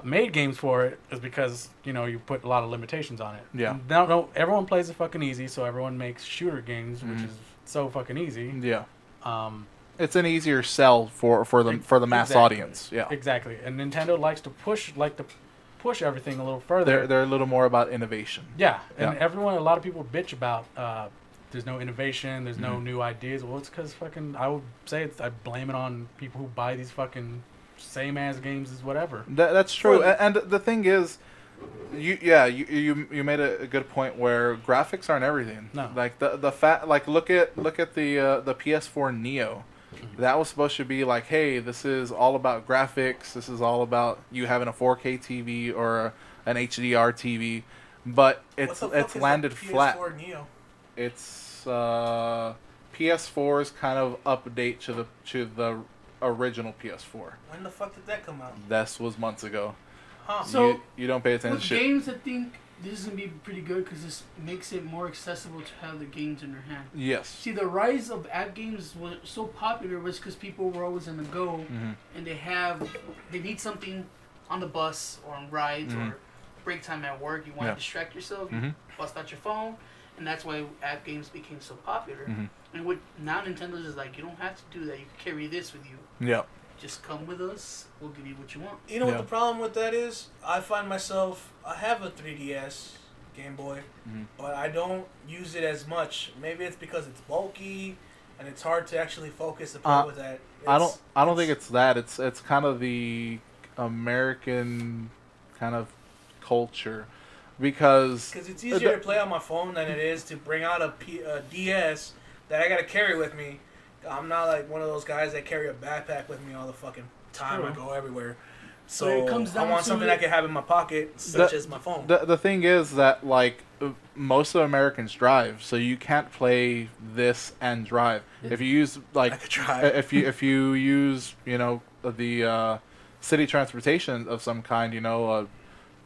Speaker 4: made games for it is because you put a lot of limitations on it.
Speaker 1: Yeah.
Speaker 4: No, everyone plays it fucking easy, so everyone makes shooter games, which is so fucking easy.
Speaker 1: Yeah.
Speaker 4: Um,
Speaker 1: It's an easier sell for the mass
Speaker 4: Exactly.
Speaker 1: audience. Yeah.
Speaker 4: Exactly, and Nintendo likes to push everything a little further.
Speaker 1: They're a little more about innovation.
Speaker 4: Yeah, and
Speaker 1: Yeah.
Speaker 4: a lot of people bitch about there's no innovation, there's no new ideas. Well, it's because I would say I blame it on people who buy these fucking same ass games as whatever.
Speaker 1: That's true.
Speaker 3: For-
Speaker 1: And the thing is, You made a good point where graphics aren't everything.
Speaker 4: No.
Speaker 1: Like look at the PS4 Neo. That was supposed to be like, hey, this is all about graphics. This is all about you having a 4K TV or an HDR TV, but it's landed flat.
Speaker 3: PS4 Neo?
Speaker 1: It's PS4's kind of update to the original PS4.
Speaker 3: When the fuck did that come out?
Speaker 1: This was months ago.
Speaker 3: Huh.
Speaker 5: So
Speaker 1: you don't pay attention.
Speaker 5: with games, I think this is gonna be pretty good because this makes it more accessible to have the games in their hand.
Speaker 1: Yes.
Speaker 5: See, the rise of app games was so popular was because people were always on the go, and they need something on the bus or on rides or break time at work. You want to distract yourself, you bust out your phone, and that's why app games became so popular. And what now Nintendo's is like, you don't have to do that. You can carry this with you.
Speaker 1: Yeah.
Speaker 5: Just come with us. We'll give you what you want.
Speaker 3: You know what the problem with that is? I find myself, I have a 3DS Game Boy, but I don't use it as much. Maybe it's because it's bulky and it's hard to actually focus and play with that.
Speaker 1: I don't think it's that. It's kind of the American kind of culture because
Speaker 3: it's easier to play on my phone than it is to bring out a DS that I gotta carry with me. I'm not like one of those guys that carry a backpack with me all the fucking time. I go everywhere. So
Speaker 5: it comes down
Speaker 3: I want
Speaker 5: to
Speaker 3: something I can have in my pocket, such as my phone.
Speaker 1: The thing is that like most of Americans drive, so you can't play this and drive. If you use like
Speaker 3: I could drive.
Speaker 1: if you use the city transportation of some kind,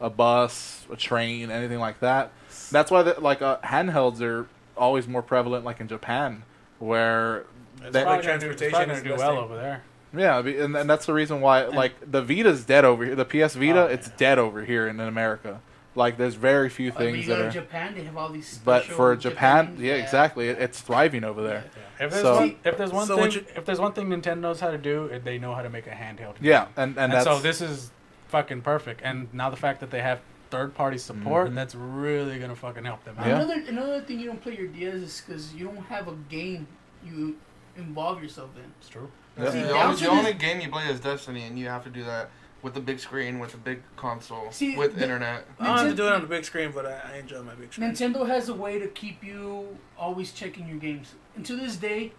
Speaker 1: a bus, a train, anything like that. That's why handhelds are always more prevalent, like in Japan, where
Speaker 4: It's
Speaker 3: Public
Speaker 4: probably
Speaker 3: transportation
Speaker 4: gonna
Speaker 3: is
Speaker 4: do
Speaker 3: the best
Speaker 4: well
Speaker 3: thing.
Speaker 4: over there.
Speaker 1: yeah, and that's the reason why like the Vita's dead over here. The PS Vita, it's dead over here in America. Like there's very few
Speaker 5: When
Speaker 1: things
Speaker 5: you go
Speaker 1: that
Speaker 5: to
Speaker 1: are.
Speaker 5: Japan, they have all these
Speaker 1: But
Speaker 5: special
Speaker 1: for Japan,
Speaker 5: games.
Speaker 1: yeah, exactly. It's thriving over there.
Speaker 4: Yeah. If there's one
Speaker 3: So
Speaker 4: thing,
Speaker 3: what you-
Speaker 4: if there's one thing Nintendo knows how to do, they know how to make a handheld.
Speaker 1: Yeah,
Speaker 4: game.
Speaker 1: and that's
Speaker 4: so this is fucking perfect. And now the fact that they have third-party support, that's really gonna fucking help them out.
Speaker 1: Yeah.
Speaker 5: Another thing you don't play your DS is because you don't have a game you involve yourself in.
Speaker 4: It's true.
Speaker 1: Yeah.
Speaker 5: See,
Speaker 2: The only game you play is Destiny, and you have to do that with the big screen, with the big console,
Speaker 5: See,
Speaker 2: with internet.
Speaker 3: I don't have to do it on the big screen, but I enjoy my big screen.
Speaker 5: Nintendo has a way to keep you always checking your games. And to this day,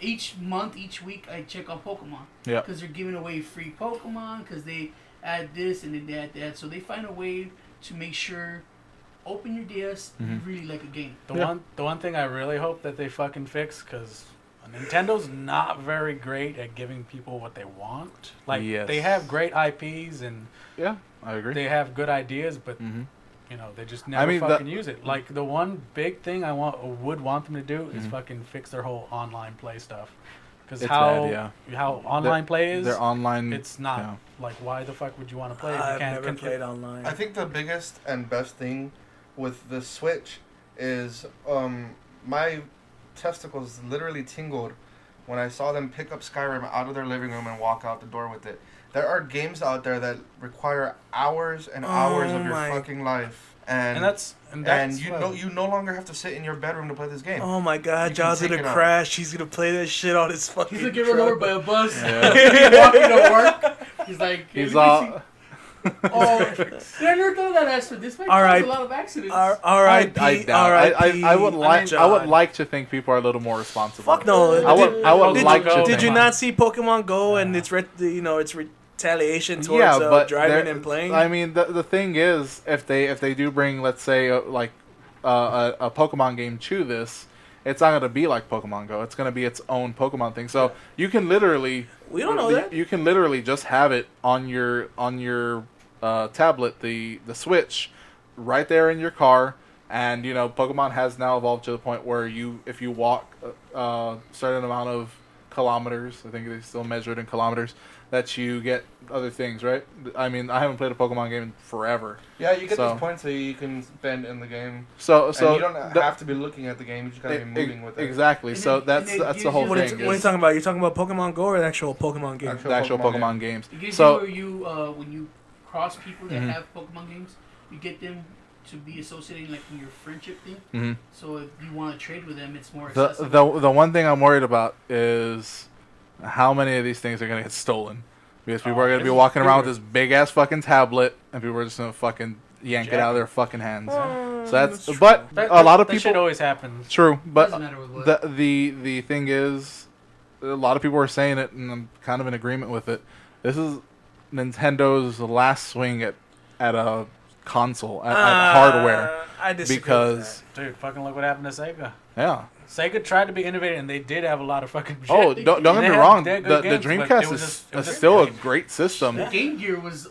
Speaker 5: each month, each week, I check on Pokemon.
Speaker 1: Yeah.
Speaker 5: Because they're giving away free Pokemon, because they add this and then they add that. So they find a way to make sure, open your DS, you really like a game.
Speaker 4: The one thing I really hope that they fucking fix, because Nintendo's not very great at giving people what they want. Like they have great IPs and
Speaker 1: yeah, I agree.
Speaker 4: they have good ideas, but they just never fucking use it. Like the one big thing I would want them to do is fucking fix their whole online play stuff. Because how online play is,
Speaker 1: their online,
Speaker 4: it's not like why the fuck would you want to play? If
Speaker 3: I've
Speaker 4: you can't
Speaker 3: never played online.
Speaker 2: I think the biggest and best thing with the Switch is my testicles literally tingled when I saw them pick up Skyrim out of their living room and walk out the door with it. There are games out there that require hours and hours of your fucking life, and you no longer have to sit in your bedroom to play this game.
Speaker 3: Oh my god,
Speaker 2: You
Speaker 3: John's
Speaker 2: can take
Speaker 3: gonna
Speaker 2: it out.
Speaker 3: crash. He's gonna play that shit on his fucking
Speaker 5: He's gonna get run over by a bus.
Speaker 1: Yeah.
Speaker 5: He's walking to work. He's like,
Speaker 1: He's all.
Speaker 5: oh, did I never thought of that aspect? This might
Speaker 3: Alright.
Speaker 5: cause a lot of accidents.
Speaker 3: R.I.P.
Speaker 1: I doubt. I would like. I would like to think people are a little more responsible.
Speaker 3: Fuck no.
Speaker 1: I would like to.
Speaker 3: Did
Speaker 1: think.
Speaker 3: you not see Pokemon Go and it's it's retaliation towards
Speaker 1: but
Speaker 3: driving and playing?
Speaker 1: I mean, the thing is, if they do bring, let's say, a Pokemon game to this, it's not gonna be like Pokemon Go. It's gonna be its own Pokemon thing. So you can literally.
Speaker 3: We don't know that.
Speaker 1: You can literally just have it on your tablet, the Switch, right there in your car, and Pokemon has now evolved to the point where if you walk a certain amount of kilometers, I think they still measure it in kilometers, that you get other things, right? I mean, I haven't played a Pokemon game in forever.
Speaker 2: Yeah, you get these points that you can spend in the game.
Speaker 1: So
Speaker 2: and you don't have to be looking at the game; you just gotta be moving with it.
Speaker 1: Exactly.
Speaker 5: And
Speaker 1: So
Speaker 5: it
Speaker 1: that's the whole
Speaker 3: What are
Speaker 1: thing.
Speaker 3: you talking about? You're talking about Pokemon Go or the actual Pokemon game?
Speaker 1: The actual Pokemon games.
Speaker 5: It gives
Speaker 1: So
Speaker 5: you where when you cross people that have Pokemon games, you get them to be associating like in your friendship thing. So if you want to trade with them, it's more accessible.
Speaker 1: the one thing I'm worried about is how many of these things are gonna get stolen. Because people are going to be walking around with this big-ass fucking tablet, and people are just going to fucking yank it out of their fucking hands. So that's true. But a lot of people...
Speaker 4: That shit always happens.
Speaker 1: True, but
Speaker 5: Doesn't matter with what.
Speaker 1: the thing is, a lot of people are saying it, and I'm kind of in agreement with it. This is Nintendo's last swing at a console, at hardware.
Speaker 3: I disagree
Speaker 1: because
Speaker 3: with that.
Speaker 4: Dude, fucking look what happened to Sega.
Speaker 1: Yeah.
Speaker 4: Sega tried to be innovative, and they did have a lot of fucking shit.
Speaker 1: Oh, don't get me wrong. The
Speaker 4: games,
Speaker 1: Dreamcast is still a great system.
Speaker 5: The Game Gear was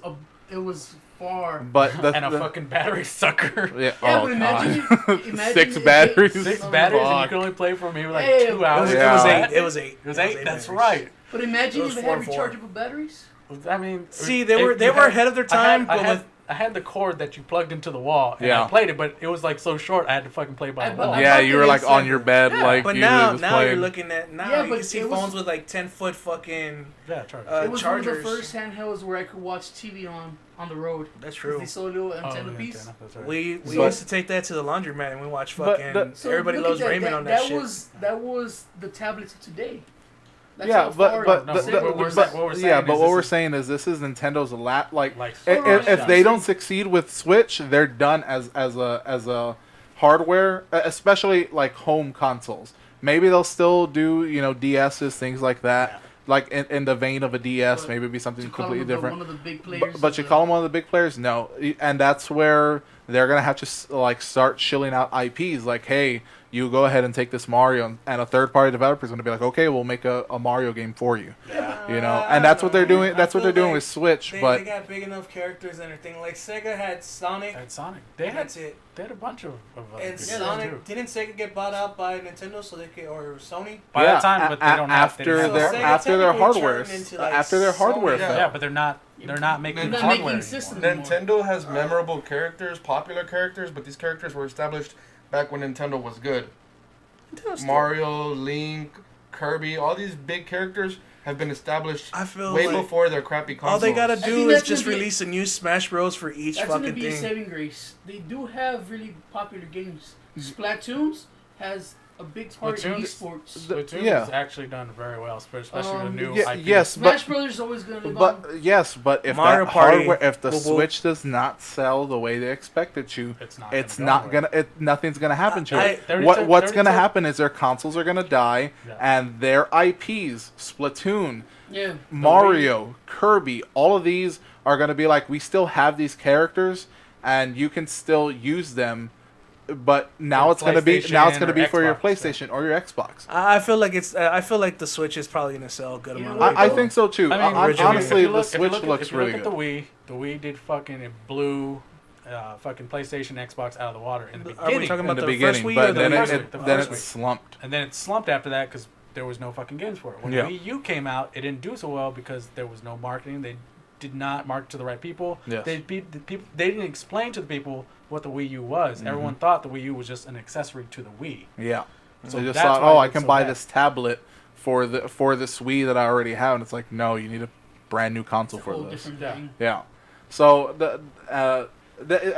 Speaker 5: far.
Speaker 1: But
Speaker 4: and a fucking battery sucker.
Speaker 1: Yeah.
Speaker 5: Yeah,
Speaker 1: Oh
Speaker 5: but
Speaker 1: god.
Speaker 5: imagine
Speaker 1: 6 batteries.
Speaker 4: 6 batteries, and you can only play for maybe like
Speaker 5: Hey,
Speaker 4: 2 hours.
Speaker 3: It was eight.
Speaker 4: It was 8. That's
Speaker 3: batteries.
Speaker 4: right.
Speaker 5: But imagine
Speaker 3: It was
Speaker 5: if it had
Speaker 3: 4 and 4.
Speaker 5: rechargeable batteries.
Speaker 4: I mean,
Speaker 3: See, they were ahead of their time,
Speaker 4: I had the cord that you plugged into the wall, and
Speaker 1: Yeah.
Speaker 4: I played it, but it was like so short, I had to fucking play by the wall.
Speaker 1: Yeah, you were like on your bed,
Speaker 5: Yeah,
Speaker 1: like
Speaker 3: But
Speaker 1: you
Speaker 3: now
Speaker 1: just
Speaker 3: you're
Speaker 1: playing.
Speaker 3: looking at
Speaker 5: Yeah,
Speaker 3: you
Speaker 5: but
Speaker 3: can see
Speaker 5: it was-
Speaker 3: phones with like 10-foot fucking
Speaker 4: Yeah, charge.
Speaker 5: It was
Speaker 3: chargers.
Speaker 5: one of the first handhelds where I could watch TV on the road.
Speaker 3: That's
Speaker 5: 'Cause
Speaker 3: true.
Speaker 5: They sold a little
Speaker 4: Oh,
Speaker 5: antenna
Speaker 4: yeah,
Speaker 5: piece.
Speaker 4: antenna, that's right.
Speaker 3: We
Speaker 1: So-
Speaker 3: used to take that to the laundromat and we watch
Speaker 1: But
Speaker 3: fucking
Speaker 5: So
Speaker 3: Everybody
Speaker 5: look at
Speaker 3: Loves Raymond on that shit.
Speaker 5: That was the tablets of today. That's
Speaker 1: Yeah,
Speaker 5: how
Speaker 1: but
Speaker 5: far
Speaker 1: but
Speaker 4: No,
Speaker 1: the-
Speaker 5: Sega
Speaker 4: what we're
Speaker 5: was.
Speaker 4: saying- what we're saying
Speaker 1: yeah,
Speaker 4: is
Speaker 1: but what
Speaker 4: this
Speaker 1: we're
Speaker 4: is-
Speaker 1: saying is this is Nintendo's
Speaker 4: Like,
Speaker 1: if they don't succeed with Switch, they're done as a hardware, especially like home consoles. Maybe they'll still do DSs, things like that. Like in the vein of a DS,
Speaker 5: But
Speaker 1: maybe it'd be something
Speaker 5: to call
Speaker 1: completely
Speaker 5: them
Speaker 1: different.
Speaker 5: One of the big players.
Speaker 1: But you call them one of the big players? No. And that's where they're going to have to like start shilling out IPs. Like, hey, you go ahead and take this Mario, and a third-party developer is going to be like, okay, we'll make a Mario game for you.
Speaker 4: Yeah.
Speaker 1: And that's what they're doing. That's
Speaker 3: I
Speaker 1: what they're
Speaker 3: feel
Speaker 1: doing
Speaker 3: like
Speaker 1: with Switch.
Speaker 3: They
Speaker 1: But
Speaker 3: got big enough characters and everything. Like Sega had Sonic.
Speaker 4: At Sonic, they had
Speaker 3: That's it.
Speaker 4: they had a bunch of
Speaker 3: And
Speaker 4: good
Speaker 3: Sonic,
Speaker 4: games, too.
Speaker 3: didn't Sega get bought out by Nintendo so they could, or Sony?
Speaker 4: By that time, but they don't have
Speaker 1: after
Speaker 4: they don't
Speaker 1: their
Speaker 4: have
Speaker 3: Sega
Speaker 1: after their
Speaker 3: technically
Speaker 1: hardware
Speaker 3: turned into, like,
Speaker 1: after their hardware
Speaker 3: Sony.
Speaker 1: fell.
Speaker 4: Yeah, but they're not making
Speaker 5: They're not
Speaker 4: hardware
Speaker 5: making
Speaker 4: anymore.
Speaker 5: systems.
Speaker 2: Nintendo has memorable characters, popular characters, but these characters were established back when Nintendo was good. Mario, Link, Kirby, all these big characters have been established
Speaker 3: I feel
Speaker 2: way
Speaker 3: like
Speaker 2: before their crappy consoles.
Speaker 3: all they gotta
Speaker 5: think
Speaker 3: do is
Speaker 5: that's
Speaker 3: just
Speaker 5: gonna be-
Speaker 3: release a new Smash Bros for each
Speaker 5: That's gonna
Speaker 3: fucking
Speaker 5: be a
Speaker 3: thing.
Speaker 5: saving grace. They do have really popular games. Splatoons has a big part in
Speaker 4: Splatoon-
Speaker 5: esports.
Speaker 4: Splatoon
Speaker 1: Yeah.
Speaker 4: has actually done very well, especially the new
Speaker 1: Yeah,
Speaker 4: IP.
Speaker 1: yes,
Speaker 5: Smash
Speaker 1: but
Speaker 5: Brothers is always gonna live on.
Speaker 1: but if
Speaker 3: Mario
Speaker 1: that
Speaker 3: Party
Speaker 1: hardware, if the
Speaker 3: will-
Speaker 1: Switch does not sell the way they expect it to,
Speaker 4: it's not gonna go
Speaker 1: nothing's gonna happen to
Speaker 3: I-
Speaker 1: it.
Speaker 4: They already
Speaker 1: What's
Speaker 4: took-
Speaker 1: gonna
Speaker 4: they already took-
Speaker 1: happen is their consoles are gonna die,
Speaker 4: Yeah.
Speaker 1: and their IPs, Splatoon,
Speaker 5: Yeah.
Speaker 1: Mario, Kirby, all of these are gonna be like, we still have these characters, and you can still use them. But now
Speaker 4: For
Speaker 1: it's gonna be
Speaker 4: PlayStation or
Speaker 1: for your
Speaker 4: Xbox,
Speaker 1: PlayStation or your Xbox.
Speaker 3: I feel like I feel like the Switch is probably gonna sell a good
Speaker 5: You
Speaker 3: amount.
Speaker 5: know
Speaker 3: of
Speaker 5: what,
Speaker 1: I
Speaker 3: people.
Speaker 1: think so too.
Speaker 4: I mean,
Speaker 1: Honestly,
Speaker 4: if you
Speaker 1: the
Speaker 4: look-
Speaker 1: Switch
Speaker 4: if you
Speaker 1: looks really
Speaker 4: look
Speaker 1: good.
Speaker 4: at the Wii did fucking it blew fucking PlayStation, Xbox out of the water in the
Speaker 3: Are
Speaker 4: beginning.
Speaker 3: we talking
Speaker 1: In
Speaker 3: about
Speaker 1: the
Speaker 3: the first
Speaker 1: beginning,
Speaker 3: Wii or
Speaker 1: but
Speaker 3: the
Speaker 1: then
Speaker 3: first
Speaker 1: it,
Speaker 3: Wii?
Speaker 1: it
Speaker 4: The
Speaker 1: then
Speaker 4: first
Speaker 1: it
Speaker 4: Wii.
Speaker 1: slumped.
Speaker 4: And then it slumped after that because there was no fucking games for it. When
Speaker 1: Yeah.
Speaker 4: Wii U came out, it didn't do so well because there was no marketing. They did not market to the right people.
Speaker 1: Yes.
Speaker 4: They didn't explain to the people what the Wii U was.
Speaker 1: Mhm.
Speaker 4: Everyone thought the Wii U was just an accessory to the Wii.
Speaker 1: Yeah.
Speaker 4: So
Speaker 1: They just
Speaker 4: that's
Speaker 1: thought,
Speaker 4: why
Speaker 1: oh,
Speaker 4: it
Speaker 1: I
Speaker 4: looked
Speaker 1: can
Speaker 4: so
Speaker 1: buy
Speaker 4: bad.
Speaker 1: this tablet for this Wii that I already have, and it's like, no, you need a brand new console
Speaker 5: It's a
Speaker 1: for
Speaker 5: whole
Speaker 1: this.
Speaker 5: different
Speaker 4: Yeah.
Speaker 5: thing.
Speaker 1: Yeah. So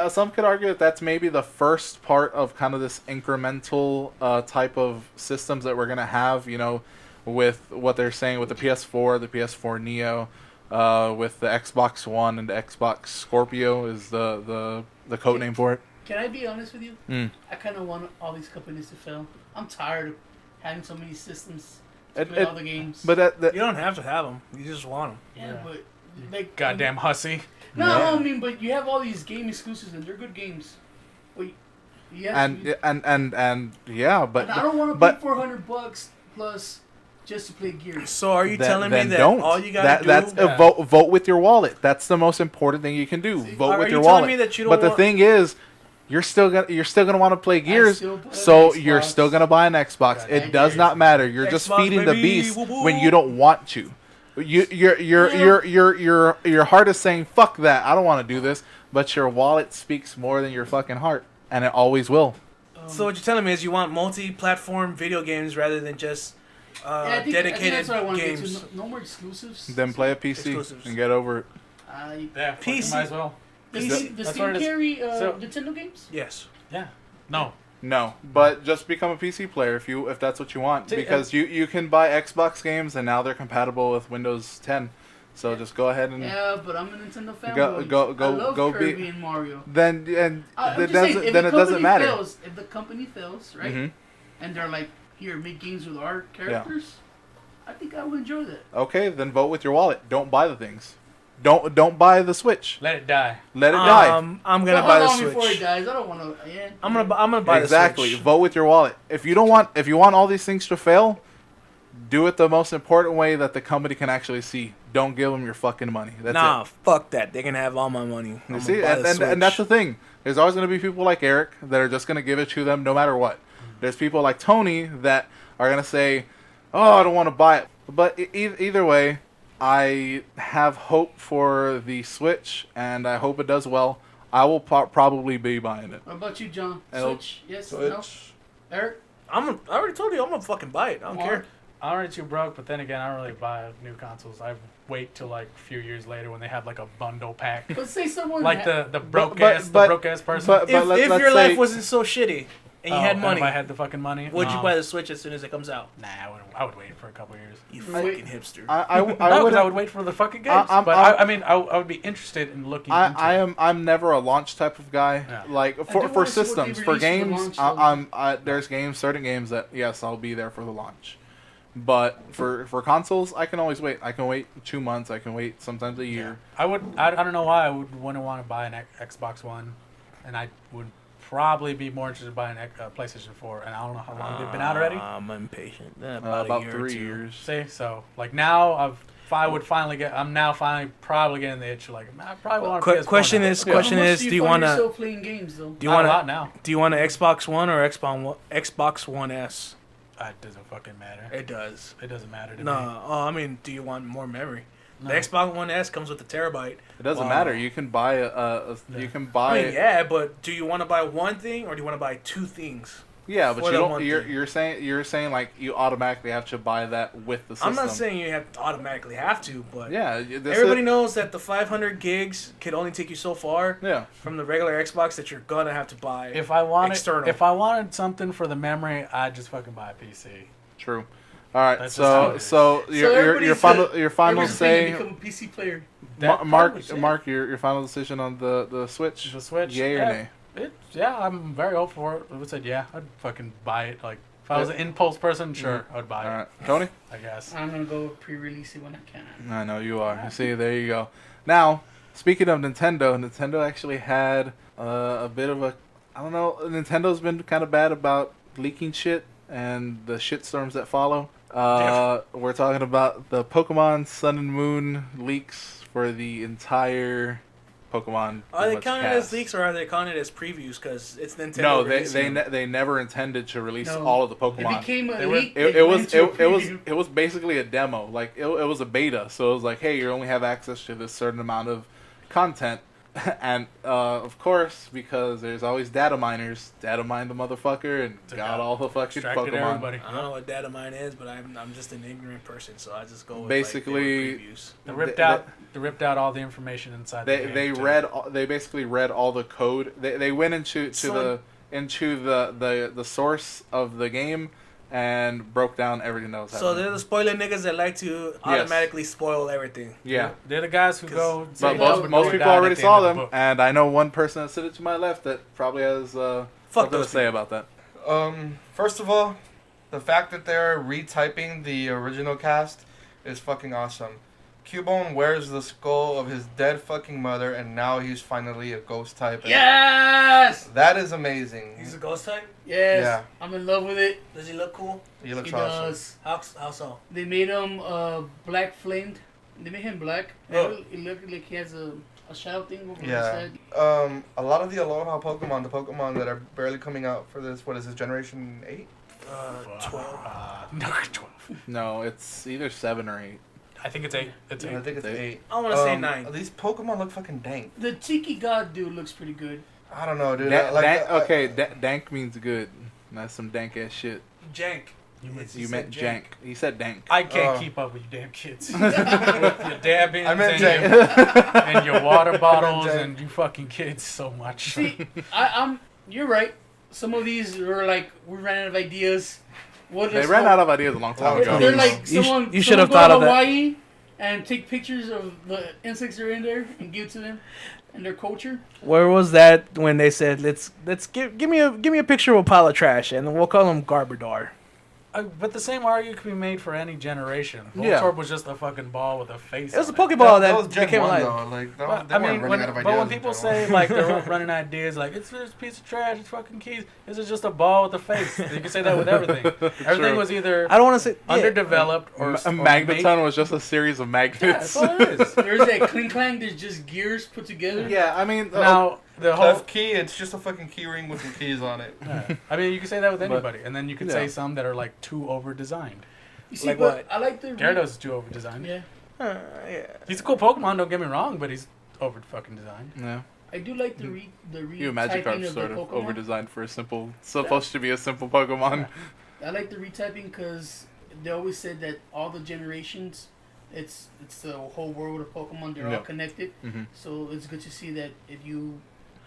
Speaker 1: some could argue that that's maybe the first part of kind of this incremental type of systems that we're gonna have. With what they're saying with the PS4, the PS4 Neo, with the Xbox One and the Xbox Scorpio is the code name for it.
Speaker 5: Can I be honest with you?
Speaker 1: Mm.
Speaker 5: I kind of want all these companies to fail. I'm tired of having so many systems to
Speaker 1: It-
Speaker 5: play
Speaker 1: it-
Speaker 5: all the games.
Speaker 1: But
Speaker 3: You don't have to have them. You just want them.
Speaker 5: yeah,
Speaker 4: Yeah.
Speaker 5: but like
Speaker 4: Goddamn hussy.
Speaker 5: No,
Speaker 1: Yeah.
Speaker 5: I mean, but you have all these game exclusives and they're good games. Wait, yes.
Speaker 1: And yeah, but
Speaker 5: I don't want to
Speaker 1: but-
Speaker 5: pay $400 plus just to play Gears.
Speaker 3: So are you telling me
Speaker 1: then
Speaker 3: that
Speaker 1: don't.
Speaker 3: all you gotta do?
Speaker 1: That's
Speaker 4: Yeah.
Speaker 1: vote with your wallet. That's the most important thing you can do.
Speaker 5: See,
Speaker 1: Vote
Speaker 3: are
Speaker 1: with
Speaker 3: you
Speaker 1: your
Speaker 3: telling
Speaker 1: wallet.
Speaker 3: me that you don't
Speaker 1: But the
Speaker 3: want-
Speaker 1: thing is, you're still gonna want to play Gears,
Speaker 5: still play
Speaker 1: so
Speaker 5: an
Speaker 1: you're
Speaker 5: Xbox.
Speaker 1: still gonna buy an Xbox.
Speaker 4: Yeah,
Speaker 1: It does not matter. You're just
Speaker 3: Xbox,
Speaker 1: feeding the
Speaker 3: baby.
Speaker 1: beast
Speaker 3: Woo, woo.
Speaker 1: when you don't want to. Your heart is saying fuck that. I don't want to do this, but your wallet speaks more than your fucking heart, and it always will.
Speaker 3: So what you're telling me is you want multi-platform video games rather than just
Speaker 5: Yeah, I think
Speaker 3: dedicated
Speaker 5: that's what I want to get
Speaker 3: games.
Speaker 5: to. No more exclusives.
Speaker 1: Then play a PC
Speaker 3: Exclusives.
Speaker 1: and get over it.
Speaker 4: Yeah, fucking
Speaker 3: PC.
Speaker 4: might as well.
Speaker 5: Does
Speaker 1: That's
Speaker 5: Steam
Speaker 4: what it is.
Speaker 5: carry
Speaker 4: So-
Speaker 5: Nintendo games?
Speaker 3: Yes.
Speaker 4: Yeah. No.
Speaker 1: No, but just become a PC player if that's what you want,
Speaker 4: See,
Speaker 1: because you can buy Xbox games and now they're compatible with Windows 10. So just go ahead and
Speaker 5: Yeah, but I'm a Nintendo fanboy.
Speaker 1: go
Speaker 5: I love
Speaker 1: go
Speaker 5: Kirby
Speaker 1: be.
Speaker 5: and Mario.
Speaker 1: Then and
Speaker 5: I'm
Speaker 1: it
Speaker 5: just saying,
Speaker 1: doesn't
Speaker 5: if
Speaker 1: then
Speaker 5: the
Speaker 1: it doesn't
Speaker 5: company
Speaker 1: matter.
Speaker 5: fails, if the company fails, right,
Speaker 1: Mhm.
Speaker 5: and they're like, here, make games with our characters, I think I would enjoy that.
Speaker 1: Okay, then vote with your wallet. Don't buy the things. Don't buy the Switch.
Speaker 4: Let it die.
Speaker 1: Let it die.
Speaker 3: I'm gonna
Speaker 5: But
Speaker 3: buy
Speaker 5: how
Speaker 3: the
Speaker 5: long before it
Speaker 3: Switch.
Speaker 5: dies? I don't want to. Yeah.
Speaker 3: I'm gonna buy
Speaker 1: Exactly.
Speaker 3: the Switch.
Speaker 1: Vote with your wallet. If you want all these things to fail, do it the most important way that the company can actually see. Don't give them your fucking money. That's
Speaker 3: Nah,
Speaker 1: it.
Speaker 3: fuck that. They can have all my money.
Speaker 1: You see, and that's the thing. There's always going to be people like Eric that are just going to give it to them no matter what. There's people like Tony that are going to say, "Oh, I don't want to buy it." But either way, I have hope for the Switch, and I hope it does well. I will probably be buying it.
Speaker 5: What about you, John?
Speaker 1: I'll-
Speaker 5: Switch? Yes? No? Eric?
Speaker 3: I already told you I'm gonna fucking buy it. I don't
Speaker 5: Mark?
Speaker 3: care.
Speaker 4: I'm already too broke, but then again, I don't really buy new consoles. I wait till like a few years later when they have like a bundle pack.
Speaker 5: But say someone
Speaker 4: Like the broke
Speaker 1: but-
Speaker 4: ass
Speaker 1: but-
Speaker 4: person.
Speaker 1: but-
Speaker 3: If
Speaker 1: let's
Speaker 3: your
Speaker 1: say-
Speaker 3: life wasn't so shitty and you had money,
Speaker 4: if I had the fucking money,
Speaker 3: would you
Speaker 4: no.
Speaker 3: buy the Switch as soon as it comes out?
Speaker 4: Nah, I would wait for a couple years.
Speaker 3: You
Speaker 5: I-
Speaker 3: fucking hipster.
Speaker 1: I
Speaker 4: No, 'cause
Speaker 1: would
Speaker 4: I would wait for the fucking games.
Speaker 1: I'm-
Speaker 4: but
Speaker 1: I'm-
Speaker 4: I mean, I would be interested in looking. into
Speaker 1: I
Speaker 4: it.
Speaker 1: am. I'm never a launch type of guy.
Speaker 4: Yeah.
Speaker 1: Like
Speaker 5: do
Speaker 1: for
Speaker 5: wanna see what they
Speaker 1: systems, for
Speaker 5: release for the
Speaker 1: games,
Speaker 5: launch, though.
Speaker 1: there's certain games that yes, I'll be there for the launch. But for consoles, I can always wait. I can wait 2 months. I can wait sometimes a year.
Speaker 4: I don't know why I wouldn't want to buy an Xbox One, and I would probably be more interested in buying a PlayStation 4. And I don't know how long they've been out already.
Speaker 3: I'm impatient.
Speaker 1: About
Speaker 3: a year or
Speaker 1: 3
Speaker 3: two.
Speaker 1: years.
Speaker 4: See, so like now if I would finally get, I'm now finally probably getting the itch. Like I probably want.
Speaker 3: Question is,
Speaker 5: do you
Speaker 3: want to
Speaker 5: yourself playing games though?
Speaker 3: do you
Speaker 4: Not a lot
Speaker 3: want
Speaker 4: now.
Speaker 3: do you want an Xbox One or Xbox One S?
Speaker 4: It doesn't fucking matter.
Speaker 3: It does.
Speaker 4: It doesn't matter to
Speaker 3: No,
Speaker 4: me.
Speaker 3: I mean, do you want more memory?
Speaker 4: No.
Speaker 3: The Xbox One S comes with a terabyte.
Speaker 1: It doesn't
Speaker 3: Wow.
Speaker 1: matter. You can buy you can buy.
Speaker 3: I mean, yeah, but do you want to buy one thing or do you want to buy two things?
Speaker 1: Yeah, but
Speaker 3: for
Speaker 1: you
Speaker 3: the
Speaker 1: don't.
Speaker 3: one
Speaker 1: You're
Speaker 3: thing.
Speaker 1: you're saying like you automatically have to buy that with the system.
Speaker 3: I'm not saying you have to automatically have to, but
Speaker 1: Yeah,
Speaker 3: everybody knows that the 500 gigs can only take you so far
Speaker 1: Yeah,
Speaker 3: from the regular Xbox that you're gonna have to buy.
Speaker 4: If I wanted,
Speaker 3: External.
Speaker 4: if I wanted something for the memory, I'd just fucking buy a PC.
Speaker 1: true. All right,
Speaker 4: That's just how it is.
Speaker 1: so your
Speaker 5: everybody's
Speaker 1: final
Speaker 5: everybody's
Speaker 1: say,
Speaker 5: become a PC player.
Speaker 1: Mark your final decision on the Switch.
Speaker 4: The Switch,
Speaker 1: Yay or
Speaker 4: yeah.
Speaker 1: nay?
Speaker 4: I'm very hopeful for it. I would say, yeah, I'd fucking buy it. Like, if I was an impulse person, sure, I would buy
Speaker 1: All
Speaker 4: it.
Speaker 1: right, Tony.
Speaker 4: I guess.
Speaker 5: I'm gonna go pre-release it when I can.
Speaker 1: I know you are. See, there you go. Now, speaking of Nintendo actually had a bit of a, I don't know, Nintendo's been kind of bad about leaking shit and the shitstorms that follow. We're talking about the Pokemon Sun and Moon leaks for the entire Pokemon.
Speaker 3: Are they
Speaker 1: pretty much
Speaker 3: counted as
Speaker 1: cast.
Speaker 3: leaks or are they counted as previews? Because it's Nintendo.
Speaker 1: No,
Speaker 3: releasing them.
Speaker 1: they never intended to release
Speaker 5: No.
Speaker 1: all of the
Speaker 5: It
Speaker 1: Pokemon.
Speaker 5: became a
Speaker 4: They were-
Speaker 5: leak.
Speaker 1: It was basically a demo. Like it was a beta, so it was like, hey, you only have access to this certain amount of content, and of course, because there's always data miners, data mined the motherfucker and
Speaker 4: Took
Speaker 1: got
Speaker 4: out-
Speaker 1: all the fucking
Speaker 4: Distracted
Speaker 1: Pokemon.
Speaker 4: everybody.
Speaker 3: I don't know what data mine is, but I'm just an ignorant person, so I just go with
Speaker 1: Basically,
Speaker 3: like, they were previews.
Speaker 4: They ripped out all the information inside. the
Speaker 1: They
Speaker 4: game, too.
Speaker 1: they basically read all the code. They went into the source of the game and broke down everything that was
Speaker 3: So
Speaker 1: happening.
Speaker 3: they're the spoiler niggas that like to automatically spoil everything.
Speaker 1: Yeah.
Speaker 4: They're the guys who go. say
Speaker 1: But
Speaker 4: Buzz would
Speaker 1: most
Speaker 4: go
Speaker 1: people
Speaker 4: die at
Speaker 1: already
Speaker 4: the
Speaker 1: saw
Speaker 4: end of
Speaker 1: them,
Speaker 4: the book.
Speaker 1: and I know one person that sitting to my left that probably has
Speaker 3: Fuck
Speaker 1: something to
Speaker 3: those
Speaker 1: say
Speaker 3: people.
Speaker 1: about that.
Speaker 2: First of all, the fact that they're retyping the original cast is fucking awesome. Cubone wears the skull of his dead fucking mother, and now he's finally a ghost type. and
Speaker 5: Yes.
Speaker 2: That is amazing.
Speaker 3: He's a ghost type?
Speaker 5: Yes.
Speaker 2: Yeah.
Speaker 5: I'm in love with it.
Speaker 3: Does he look cool?
Speaker 2: He looks
Speaker 5: He
Speaker 2: awesome.
Speaker 5: does.
Speaker 3: How so?
Speaker 5: They made him black flamed. They made him black.
Speaker 3: Oh.
Speaker 5: It looked like he has a shadow thing over his
Speaker 2: Yeah.
Speaker 5: head.
Speaker 2: A lot of the Aloha Pokemon, the Pokemon that are barely coming out for this, what is this, Generation 8?
Speaker 3: 12.
Speaker 4: No, 12.
Speaker 1: No, it's either 7 or 8.
Speaker 4: I think it's 8. It's 8.
Speaker 2: I think it's
Speaker 1: Eight.
Speaker 2: 8.
Speaker 3: I want to say 9.
Speaker 2: These Pokemon look fucking dank.
Speaker 5: The Tiki God dude looks pretty good.
Speaker 2: I don't know, dude.
Speaker 1: Dank means good. That's some dank ass shit.
Speaker 3: Jank.
Speaker 1: You meant jank. He said dank.
Speaker 4: I can't
Speaker 2: Oh.
Speaker 4: keep up with you damn kids. With your dabbings
Speaker 2: I meant
Speaker 4: and,
Speaker 2: jank.
Speaker 4: your water bottles
Speaker 2: jank.
Speaker 4: and you fucking kids so much.
Speaker 5: See, you're right. Some of these are like, we ran out of ideas.
Speaker 1: They ran out of ideas a long time ago.
Speaker 5: They're like,
Speaker 3: You
Speaker 5: someone
Speaker 3: should have
Speaker 5: go to
Speaker 3: thought of that.
Speaker 5: Hawaii and take pictures of the insects that are in there and give to them and their culture.
Speaker 3: Where was that when they said let's give me a picture of a pile of trash and we'll call him Garbodor?
Speaker 4: But the same argument can be made for any generation.
Speaker 1: Yeah.
Speaker 4: Voltorb was just a fucking ball with a face.
Speaker 3: It was a
Speaker 4: on
Speaker 3: Pokeball
Speaker 2: That was
Speaker 3: that
Speaker 2: Gen
Speaker 3: became
Speaker 2: 1,
Speaker 3: alive.
Speaker 2: though. Like, that was, they
Speaker 4: I
Speaker 2: weren't
Speaker 4: mean,
Speaker 2: running out of
Speaker 4: but
Speaker 2: ideas
Speaker 4: when
Speaker 2: in
Speaker 4: people
Speaker 2: Gen
Speaker 4: say
Speaker 2: 1.
Speaker 4: like they're running ideas, like it's just a piece of trash, it's fucking keys. This is just a ball with a face. You can say that with everything. Everything
Speaker 1: True.
Speaker 4: was either
Speaker 3: I don't want to say
Speaker 4: underdeveloped or
Speaker 1: Magneton was just a series of
Speaker 4: Yeah,
Speaker 1: magnets.
Speaker 4: that's all it is.
Speaker 5: There's that clink clang. There's just gears put together.
Speaker 1: Yeah, I mean,
Speaker 4: Now the whole.
Speaker 2: Clef key, it's just a fucking key ring with some keys on it.
Speaker 4: Yeah. I mean, you can say that with
Speaker 1: But-
Speaker 4: anybody, and then you can
Speaker 1: yeah.
Speaker 4: say some that are like too over designed.
Speaker 5: You see,
Speaker 3: Like
Speaker 5: but
Speaker 3: what?
Speaker 5: I like the
Speaker 4: Gyarados is too over designed.
Speaker 5: Yeah,
Speaker 3: yeah.
Speaker 4: He's a cool Pokemon, don't get me wrong, but he's over fucking designed.
Speaker 1: yeah.
Speaker 5: I do like the
Speaker 1: You
Speaker 5: retyping
Speaker 1: Magikarp
Speaker 5: of
Speaker 1: sort
Speaker 5: the
Speaker 1: of
Speaker 5: Pokemon.
Speaker 1: over designed for a supposed to be a simple Pokemon.
Speaker 5: I like the retyping because they always said that all the generations, it's the whole world of Pokemon. They're
Speaker 1: Yeah.
Speaker 5: all connected.
Speaker 1: Mm-hmm.
Speaker 5: So it's good to see that if you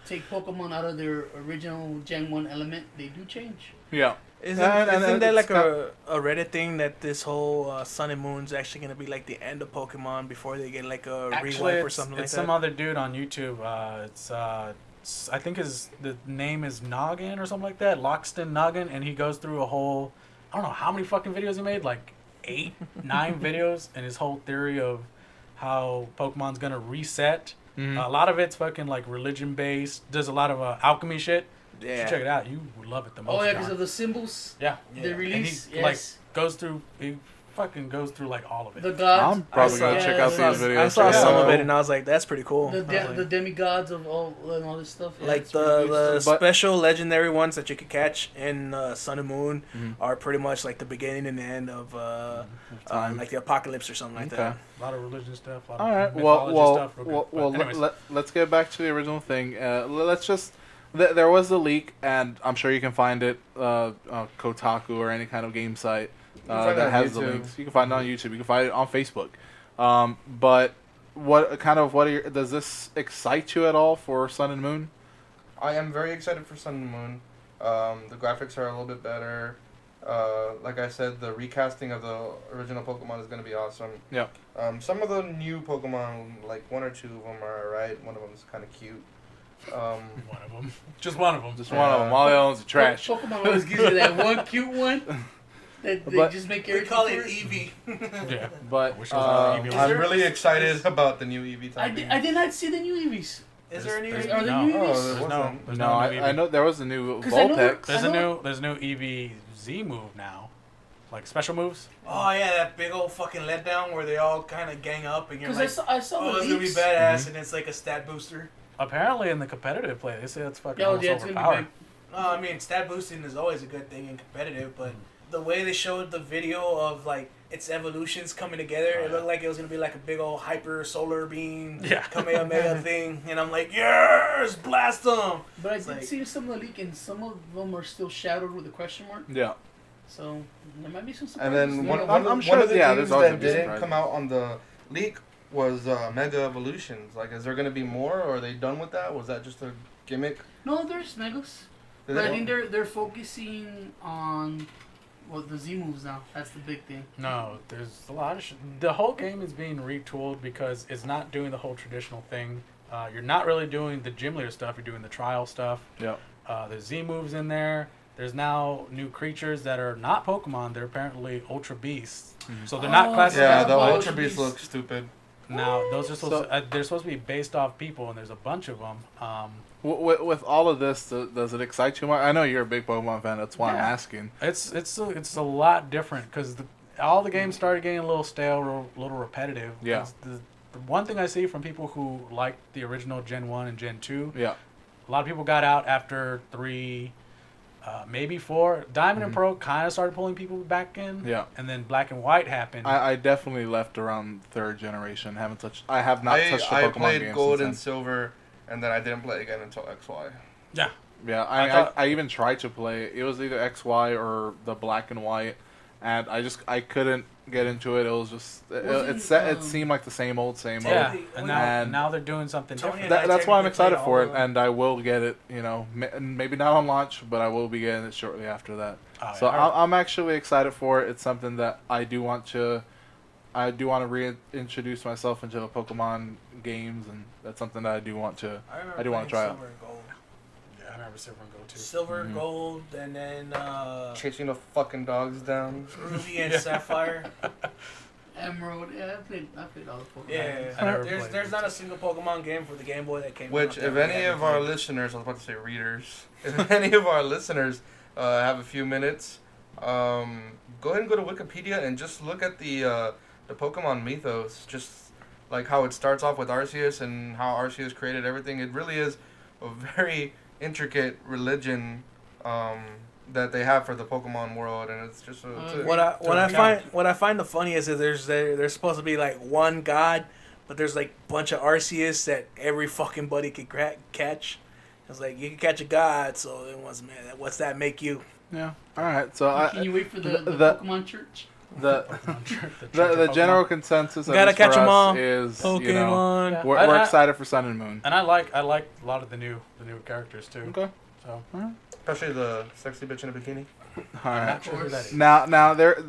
Speaker 5: take Pokemon out of their original Gen 1 element, they do change.
Speaker 1: Yeah.
Speaker 3: Isn't
Speaker 1: And
Speaker 3: that like
Speaker 1: it's
Speaker 3: a Reddit thing that this whole Sun and Moon's actually gonna be like the end of Pokemon before they get like a
Speaker 4: Actually,
Speaker 3: rewipe or
Speaker 4: it's,
Speaker 3: something
Speaker 4: it's
Speaker 3: like
Speaker 4: some
Speaker 3: that?
Speaker 4: other dude on YouTube. I think the name is Noggin or something like that. Lockston Noggin, and he goes through a whole. I don't know how many fucking videos he made, like 8, 9 videos, and his whole theory of how Pokemon's gonna reset.
Speaker 1: Mhm.
Speaker 4: A lot of it's fucking like religion based. Does a lot of alchemy shit. You
Speaker 3: Yeah.
Speaker 4: should check it out. You would love it the most.
Speaker 5: Oh yeah,
Speaker 4: John.
Speaker 5: because of the symbols,
Speaker 4: Yeah.
Speaker 5: the release.
Speaker 4: And he
Speaker 5: Yes,
Speaker 4: goes through. He fucking goes through like all of it.
Speaker 5: the gods.
Speaker 1: I'm probably
Speaker 3: I
Speaker 1: gonna
Speaker 3: saw-
Speaker 1: check
Speaker 5: yeah,
Speaker 1: out
Speaker 5: I
Speaker 1: these
Speaker 5: saw-
Speaker 1: videos.
Speaker 3: I saw
Speaker 1: check
Speaker 3: some
Speaker 1: out.
Speaker 3: of it and I was like, that's pretty cool.
Speaker 5: The,
Speaker 3: I was like,
Speaker 5: the demigods of all and all this stuff. Yeah,
Speaker 3: like
Speaker 5: it's pretty good
Speaker 3: the
Speaker 5: stuff.
Speaker 1: But-
Speaker 3: special legendary ones that you could catch in Sun and Moon
Speaker 1: Mhm.
Speaker 3: are pretty much like the beginning and the end of
Speaker 1: Time.
Speaker 3: like the apocalypse or something like
Speaker 1: Okay.
Speaker 3: that.
Speaker 4: A lot of religion stuff. A lot
Speaker 1: All
Speaker 4: of
Speaker 1: right.
Speaker 4: mythology
Speaker 1: Well,
Speaker 4: stuff. Real good. But anyways.
Speaker 1: let's get back to the original thing. Let's just. There was the leak, and I'm sure you can find it, Kotaku or any kind of game site
Speaker 2: find it
Speaker 1: that
Speaker 2: on
Speaker 1: has the
Speaker 2: YouTube.
Speaker 1: links. You can find it on YouTube. You can find it on Facebook. But does this excite you at all for Sun and Moon?
Speaker 2: I am very excited for Sun and Moon. The graphics are a little bit better. Like I said, the recasting of the original Pokemon is going to be awesome.
Speaker 1: Yeah.
Speaker 2: Some of the new Pokemon, like 1 or 2 of them are alright. One of them is kind of cute.
Speaker 4: One of them. Just one of them.
Speaker 1: Just one of them. All the other ones are trash.
Speaker 5: Pokemon always gives you that one cute one that they
Speaker 1: But-
Speaker 5: just make
Speaker 3: We
Speaker 5: everything
Speaker 3: call it
Speaker 5: for.
Speaker 3: Eevee.
Speaker 4: Yeah.
Speaker 1: But
Speaker 4: Wish it was on the Eevee.
Speaker 2: I'm
Speaker 5: there-
Speaker 2: really excited about the new Eevee
Speaker 5: I
Speaker 2: typing.
Speaker 5: did not see the new Eevees.
Speaker 3: Is there any?
Speaker 5: Are
Speaker 3: Eevee?
Speaker 5: there
Speaker 4: No.
Speaker 5: new
Speaker 2: Oh,
Speaker 5: Eevees?
Speaker 2: there
Speaker 4: There's no.
Speaker 2: wasn't.
Speaker 4: There's
Speaker 1: no,
Speaker 4: no.
Speaker 1: I know there was a new
Speaker 5: 'Cause I know
Speaker 1: Voltex.
Speaker 4: There's a new Eevee Z move now, like special moves.
Speaker 3: Oh yeah, that big old fucking letdown where they all kind of gang up and you're
Speaker 5: Because
Speaker 3: like,
Speaker 5: I saw
Speaker 3: oh,
Speaker 5: the
Speaker 3: it's gonna be
Speaker 5: leaks.
Speaker 3: badass, and it's like a stat booster.
Speaker 4: Apparently, in the competitive play, they say it's fucking
Speaker 5: Oh,
Speaker 4: almost
Speaker 5: yeah, it's gonna be
Speaker 4: overpowered.
Speaker 5: big.
Speaker 3: No, I mean stat boosting is always a good thing in competitive, but the way they showed the video of like its evolutions coming together,
Speaker 4: Oh,
Speaker 3: it
Speaker 4: yeah.
Speaker 3: looked like it was gonna be like a big old hyper solar beam,
Speaker 4: Yeah.
Speaker 3: Kamehameha thing, and I'm like, yes, blast them.
Speaker 5: But I
Speaker 3: It's
Speaker 5: did
Speaker 3: like-
Speaker 5: see some of the leak, and some of them are still shadowed with a question mark.
Speaker 1: Yeah.
Speaker 5: So there might be some
Speaker 2: And
Speaker 5: surprises.
Speaker 2: then
Speaker 5: there.
Speaker 1: I'm sure-
Speaker 2: one of the
Speaker 1: yeah,
Speaker 2: games
Speaker 1: there's always
Speaker 2: that
Speaker 1: gonna be
Speaker 2: didn't
Speaker 1: surprises.
Speaker 2: come out on the leak was Mega Evolutions. Like, is there going to be more, or are they done with that? Was that just a gimmick?
Speaker 5: No, there's Megas.
Speaker 2: Did
Speaker 5: But I
Speaker 2: they-
Speaker 5: think they're focusing on the Z moves now. That's the big thing.
Speaker 4: No, there's a lot of the whole game is being retooled because it's not doing the whole traditional thing. You're not really doing the gym leader stuff. You're doing the trial stuff.
Speaker 1: Yeah.
Speaker 4: There's Z moves in there. There's now new creatures that are not Pokemon. They're apparently Ultra Beasts. So they're not
Speaker 5: Oh,
Speaker 4: classified.
Speaker 2: Yeah,
Speaker 5: Yeah,
Speaker 2: the
Speaker 5: Ultra
Speaker 2: Ultra Beast
Speaker 5: Beast.
Speaker 2: looks stupid.
Speaker 4: Now those are supposed
Speaker 1: So-
Speaker 4: to, they're supposed to be based off people, and there's a bunch of them.
Speaker 1: With all of this, does it excite you more? I know you're a big Pokemon fan. That's why I'm
Speaker 4: Yeah.
Speaker 1: asking.
Speaker 4: It's a lot different because all the games started getting a little stale, a little repetitive.
Speaker 1: Yeah.
Speaker 4: The one thing I see from people who like the original Gen 1 and Gen 2,
Speaker 1: Yeah.
Speaker 4: a lot of people got out after 3, maybe 4. Diamond and Pearl kind of started pulling people back in.
Speaker 1: Yeah.
Speaker 4: And then Black and White happened.
Speaker 1: I definitely left around 3rd generation. I have not touched a
Speaker 2: I
Speaker 1: Pokemon
Speaker 2: played
Speaker 1: game
Speaker 2: Gold
Speaker 1: since
Speaker 2: and Silver, and then I didn't play again until XY.
Speaker 4: yeah.
Speaker 1: then. Yeah,
Speaker 4: I thought-
Speaker 1: I even tried to play. It was either XY or the Black and White, and I couldn't get into it. It was just it seemed like the same old.
Speaker 4: Yeah.
Speaker 3: Totally.
Speaker 4: And
Speaker 1: And-
Speaker 4: now they're doing something
Speaker 3: Tony
Speaker 4: different.
Speaker 3: and I
Speaker 1: That's why I'm
Speaker 3: technically
Speaker 1: excited
Speaker 3: played
Speaker 1: for
Speaker 3: all
Speaker 1: it,
Speaker 3: of them.
Speaker 1: and I will get it. You know, maybe not on launch, but I will be getting it shortly after that.
Speaker 4: Oh,
Speaker 1: So
Speaker 4: yeah.
Speaker 1: I'm actually excited for it. It's something that I do want to I do want to reintroduce myself into the Pokemon games, and that's something that I do want to try out.
Speaker 3: Silver and Gold.
Speaker 4: Yeah, I remember Silver and Gold too.
Speaker 3: Silver, Gold, and then
Speaker 2: Chasing the fucking dogs down.
Speaker 3: Ruby and Sapphire.
Speaker 5: Emerald. Yeah, I played all the Pokemon.
Speaker 3: Yeah, there's not a single Pokemon game for the Game Boy that came out.
Speaker 2: Which, if any of our listeners, I was about to say readers, if any of our listeners have a few minutes, go ahead and go to Wikipedia and just look at the Pokemon mythos, just like how it starts off with Arceus and how Arceus created everything. It really is a very intricate religion that they have for the Pokemon world, and it's just
Speaker 3: what I find the funniest is there's supposed to be like one god, but there's like a bunch of Arceus that every fucking buddy can catch. It's like you can catch a god, so then what's that make you?
Speaker 1: Yeah. All right. So
Speaker 5: can you wait for the Pokemon Church?
Speaker 1: The general consensus
Speaker 3: gotta catch them all
Speaker 1: is
Speaker 3: Pokemon.
Speaker 1: We're excited for Sun and Moon,
Speaker 4: and I like a lot of the new characters too.
Speaker 1: Okay.
Speaker 4: So.
Speaker 2: Especially the sexy bitch in a bikini.
Speaker 1: All right.
Speaker 4: Not sure who that is.
Speaker 1: Now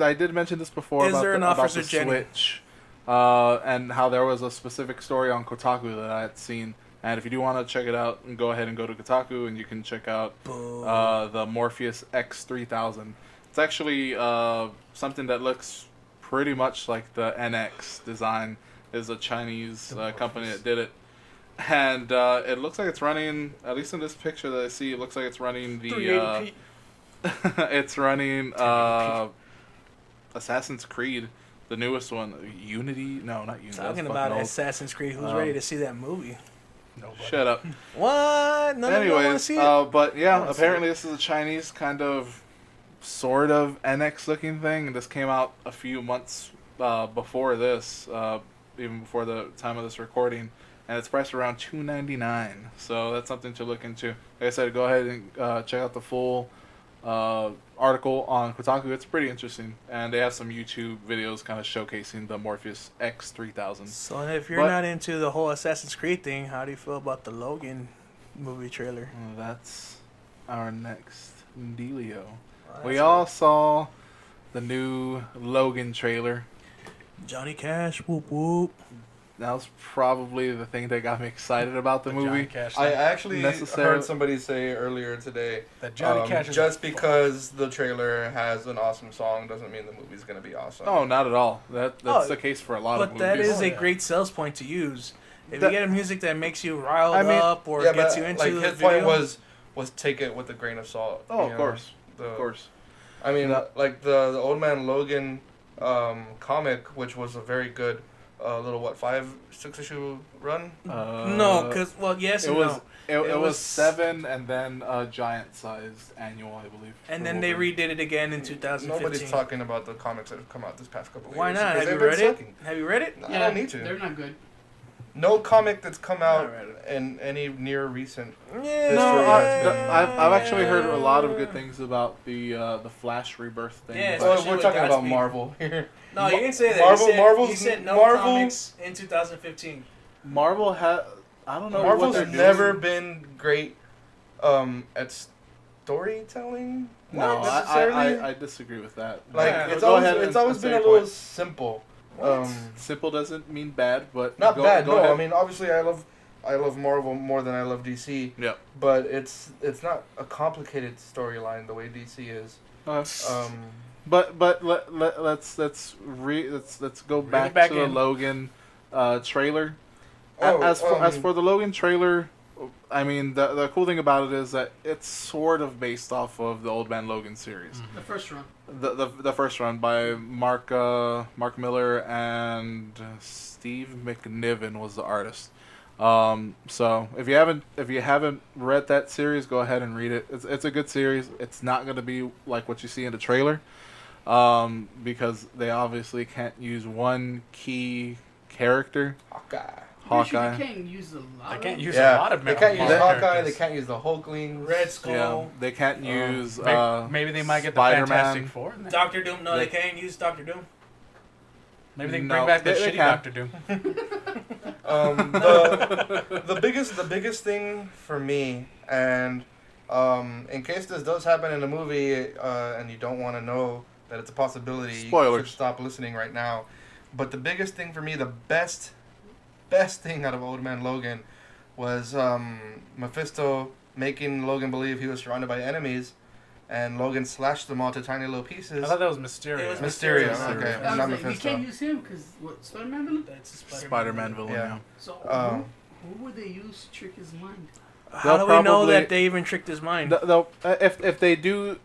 Speaker 1: I did mention this before
Speaker 3: Is there an
Speaker 1: about
Speaker 3: Officer
Speaker 1: the
Speaker 3: Jenny?
Speaker 1: Switch, and how there was a specific story on Kotaku that I had seen. And if you do want to check it out, go ahead and go to Kotaku, and you can check out the Morpheus X3000. It's actually something that looks pretty much like the NX design. Is a Chinese company that did it. And it looks like it's running, at least in this picture that I see, it looks like it's running the... it's running Assassin's Creed, the newest one. Unity? No, not Unity.
Speaker 3: Talking about Assassin's Creed, who's ready to see that movie?
Speaker 4: Nobody.
Speaker 1: Shut up.
Speaker 3: What? None of you want to see it?
Speaker 1: But yeah, apparently this is a Chinese kind of, sort of NX looking thing. And this came out a few months before this, even before the time of this recording. And it's priced around $299, so that's something to look into. Like I said, go ahead and check out the full article on Kotaku. It's pretty interesting, and they have some YouTube videos kind of showcasing the Morpheus X3000.
Speaker 3: So if you're not into the whole Assassin's Creed thing, how do you feel about the Logan movie trailer?
Speaker 1: That's our next dealio. We all saw the new Logan trailer.
Speaker 3: Johnny Cash, whoop whoop.
Speaker 1: That was probably the thing that got me excited about the movie.
Speaker 2: I actually heard somebody say earlier today
Speaker 4: that Johnny Cash is
Speaker 2: just because the trailer has an awesome song doesn't mean the movie's going to be awesome.
Speaker 1: Oh, not at all. That's the case for a lot of movies.
Speaker 3: But that is a great sales point to use. If you get a music that makes you riled up or gets you into the
Speaker 2: his
Speaker 3: video.
Speaker 2: point was take it with a grain of salt.
Speaker 1: Oh, of course. Of course.
Speaker 2: I mean, like the Old Man Logan comic, which was a very good little 5-6 issue run.
Speaker 3: No, because yes,
Speaker 1: it was it was 7 and then a giant sized annual, I believe.
Speaker 3: And then they redid it again in 2015.
Speaker 2: Nobody's talking about the comics that have come out this past couple of years.
Speaker 3: Why not? Have you read it? Have you read it?
Speaker 2: No, I don't need to.
Speaker 5: They're not good.
Speaker 2: No comic that's come out in any near recent history.
Speaker 1: I've actually heard a lot of good things about the Flash Rebirth thing.
Speaker 3: Yeah,
Speaker 2: we're talking about Marvel here.
Speaker 3: No, you didn't say that.
Speaker 2: Marvel.
Speaker 3: You said no comics in 2015.
Speaker 1: Marvel I don't know.
Speaker 2: Marvel's never been great at storytelling.
Speaker 1: No, I disagree with that.
Speaker 2: Like it's always been a little simple.
Speaker 1: Simple doesn't mean bad, but
Speaker 2: not bad.
Speaker 1: Go ahead.
Speaker 2: I mean, obviously, I love Marvel more than I love DC.
Speaker 1: Yeah.
Speaker 2: But it's not a complicated storyline the way DC is.
Speaker 1: But let's go back to the Logan trailer. As for the Logan trailer, I mean the cool thing about it is that it's sort of based off of the Old Man Logan series.
Speaker 5: The first run.
Speaker 1: The first run by Mark Miller and Steve McNiven was the artist. So if you haven't read that series, go ahead and read it. It's a good series. It's not going to be like what you see in the trailer, because they obviously can't use one key character. Hawkeye.
Speaker 5: They can't use a lot.
Speaker 4: They can't use
Speaker 2: a
Speaker 4: lot of.
Speaker 2: They can't use Hawkeye. They can't use the Hulkling,
Speaker 3: Red Skull.
Speaker 1: Yeah, they can't use.
Speaker 4: Maybe they might get the
Speaker 1: Spider-Man.
Speaker 4: Fantastic Four.
Speaker 3: Doctor Doom. No, they can't use Doctor Doom.
Speaker 4: Maybe they can bring back the shitty Doctor Doom.
Speaker 2: The biggest thing for me, and in case this does happen in a movie, and you don't want to know that it's a possibility,
Speaker 1: Spoilers.
Speaker 2: you should stop listening right now. But the biggest thing for me, the best thing out of Old Man Logan was Mephisto making Logan believe he was surrounded by enemies, and Logan slashed them all to tiny little pieces.
Speaker 4: I thought that was Mysterio.
Speaker 3: It was
Speaker 2: Mysterio,
Speaker 3: Mysterio.
Speaker 2: okay.
Speaker 5: I was
Speaker 2: Not
Speaker 5: like, we
Speaker 2: Mephisto.
Speaker 5: can't use him because what Spider-Man villain?
Speaker 3: That's a
Speaker 1: Spider-Man villain.
Speaker 2: Yeah.
Speaker 1: Yeah.
Speaker 5: So who would they use to trick his mind?
Speaker 3: How do we know that they even tricked his mind?
Speaker 1: They'll, if they do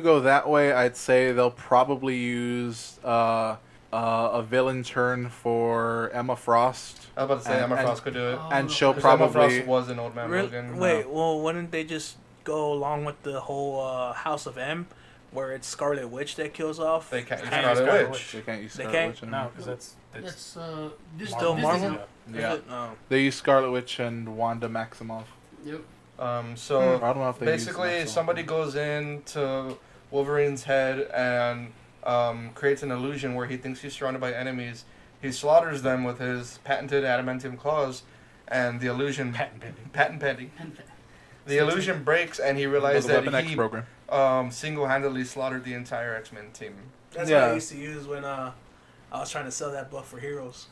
Speaker 1: go that way, I'd say they'll probably use a villain turn for Emma Frost.
Speaker 2: I was about to say Emma Frost could do it.
Speaker 1: And she'll
Speaker 2: 'Cause
Speaker 1: probably...
Speaker 2: Emma Frost was an Old Man Logan.
Speaker 3: Wait, well, wouldn't they just go along with the whole House of M, where it's Scarlet Witch that kills off?
Speaker 2: They can't use
Speaker 4: Can't use
Speaker 2: Scarlet
Speaker 4: Scarlet
Speaker 2: Witch.
Speaker 1: They can't use
Speaker 3: They
Speaker 1: Scarlet
Speaker 3: can't?
Speaker 1: Witch anymore.
Speaker 4: No, because that's
Speaker 5: This
Speaker 3: Still Marvel?
Speaker 1: Yeah.
Speaker 3: Oh.
Speaker 1: They use Scarlet Witch and Wanda Maximoff.
Speaker 5: Yep.
Speaker 2: So
Speaker 1: I don't know if they use
Speaker 2: basically,
Speaker 1: Maximoff.
Speaker 2: somebody goes into Wolverine's head and creates an illusion where he thinks he's surrounded by enemies. He slaughters them with his patented adamantium claws, and the illusion patent pending. The illusion breaks, and he realized
Speaker 1: The Weapon
Speaker 2: that
Speaker 1: X
Speaker 2: he
Speaker 1: program.
Speaker 2: single-handedly slaughtred the entire X-Men team.
Speaker 3: That's what I used to use when I was trying to sell that book for Heroes.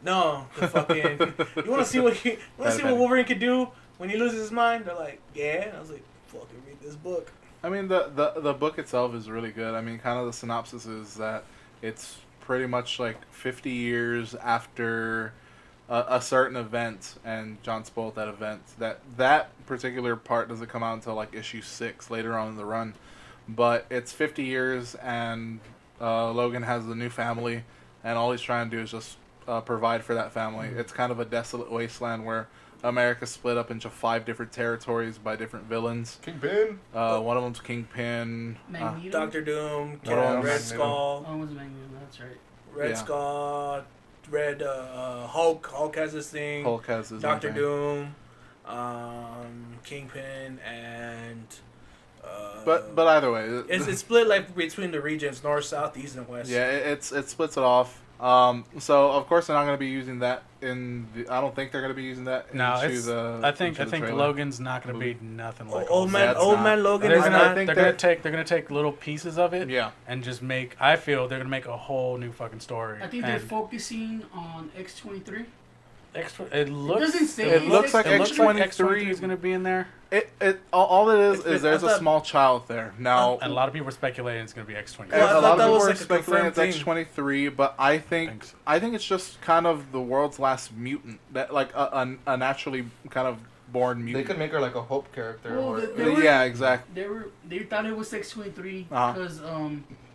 Speaker 3: No, the fucking. You want to see what Wolverine could do when he loses his mind? They're like, yeah. And I was like, fucking read this book.
Speaker 1: I mean, the book itself is really good. I mean, kind of the synopsis is that it's pretty much like 50 years after a certain event, and John spoiled that event. That particular part doesn't come out until like issue 6 later on in the run, but it's 50 years, and Logan has a new family, and all he's trying to do is just provide for that family. It's kind of a desolate wasteland where America's split up into 5 different territories by different villains.
Speaker 2: Kingpin.
Speaker 1: One of them's Kingpin.
Speaker 5: Magneto.
Speaker 3: Doctor Doom,
Speaker 1: Yeah,
Speaker 3: Red
Speaker 2: Magneto.
Speaker 3: Skull,
Speaker 5: Oh, it was Magneto. That's right.
Speaker 3: Red Skull, Red Hulk. Hulk has this thing.
Speaker 1: Hulk has his
Speaker 3: Doctor
Speaker 1: own thing.
Speaker 3: Doom, Kingpin, and.
Speaker 1: But either way,
Speaker 3: It's split like between the regions, north, south, east, and west.
Speaker 1: yeah, it splits it off. So of course they're not going to be using that in the. I don't think they're going to be using that.
Speaker 4: No,
Speaker 1: into
Speaker 4: it's.
Speaker 1: the,
Speaker 4: I think
Speaker 1: into the trailer.
Speaker 4: Logan's not going to be nothing like
Speaker 3: Old man Logan
Speaker 4: They're
Speaker 3: is
Speaker 4: gonna,
Speaker 3: not.
Speaker 4: they're gonna take little pieces of it,
Speaker 1: Yeah.
Speaker 4: and just make. I feel they're gonna make a whole new fucking story.
Speaker 5: I think they're focusing on X-23.
Speaker 4: It looks.
Speaker 5: doesn't say
Speaker 1: It looks like
Speaker 4: It looks like
Speaker 1: X-23
Speaker 4: X-23 is gonna be in there.
Speaker 1: All it is
Speaker 3: It's-
Speaker 1: there's
Speaker 3: I
Speaker 1: a
Speaker 3: thought-
Speaker 1: small child there now.
Speaker 4: And a lot of people are speculating it's gonna be X-23.
Speaker 3: Well, I
Speaker 1: a
Speaker 3: thought
Speaker 1: lot
Speaker 3: that
Speaker 1: of people
Speaker 3: was
Speaker 1: are
Speaker 3: like a
Speaker 1: speculating it's
Speaker 3: confirmed
Speaker 1: X-23, but I think it's just kind of the world's last mutant, that like a naturally kind of born
Speaker 2: They
Speaker 1: mutant.
Speaker 2: could make her like a Hope character.
Speaker 5: Well,
Speaker 2: or,
Speaker 5: they were-
Speaker 1: Yeah, exactly.
Speaker 5: They thought it was X-23
Speaker 1: Uh-huh.
Speaker 5: because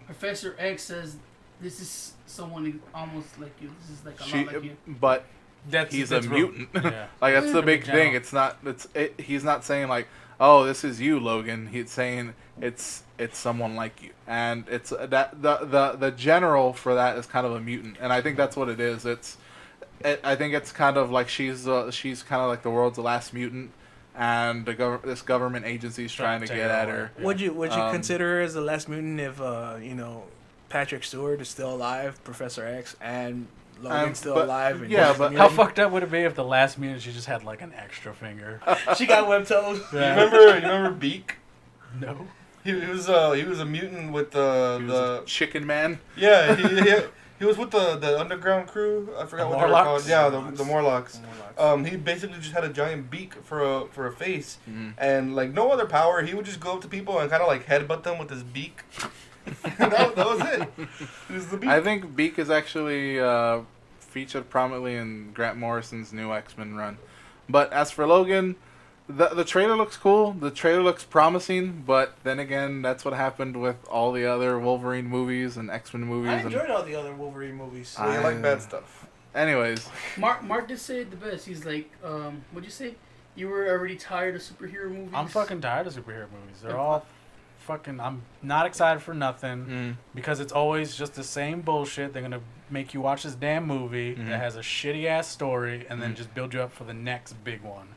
Speaker 5: Professor X says this is someone almost like you. This is like a lot like you.
Speaker 1: But he's a mutant. Like that's the big thing. It's not. He's not saying like, "Oh, this is you, Logan." He's saying it's someone like you, and it's that the general for that is kind of a mutant, and I think that's what it is. I think it's kind of like she's kind of like the world's last mutant, and this government agency is trying to get at her.
Speaker 3: Would you consider her as the last mutant if Patrick Stewart is still alive, Professor X, and Logan's still alive? And
Speaker 1: yeah, but
Speaker 4: How fucked up would it be if the last mutant she just had like an extra finger?
Speaker 3: she got web toes.
Speaker 4: Yeah.
Speaker 2: You remember Beak?
Speaker 4: No.
Speaker 2: He was a mutant with
Speaker 1: He was
Speaker 2: the
Speaker 1: a chicken man.
Speaker 2: yeah he was with the underground crew. I forgot what they were
Speaker 4: Morlocks?
Speaker 2: called. Yeah, the Morlocks. He basically just had a giant beak for a face, and like no other power. He would just go up to people and kind of like headbutt them with his beak. that was it. It was the beak.
Speaker 1: I think Beak is actually featured prominently in Grant Morrison's new X-Men run. But as for Logan, the trailer looks cool. The trailer looks promising. But then again, that's what happened with all the other Wolverine movies and X-Men movies.
Speaker 3: I enjoyed all the other Wolverine movies.
Speaker 2: Well, you like bad stuff.
Speaker 1: Anyways,
Speaker 5: Mark did say it the best. He's like, what'd you say? You were already tired of superhero movies.
Speaker 4: I'm fucking tired of superhero movies. They're all fucking. I'm not excited for nothing because it's always just the same bullshit. They're gonna make you watch this damn movie that has a shitty ass story and then just build you up for the next big one.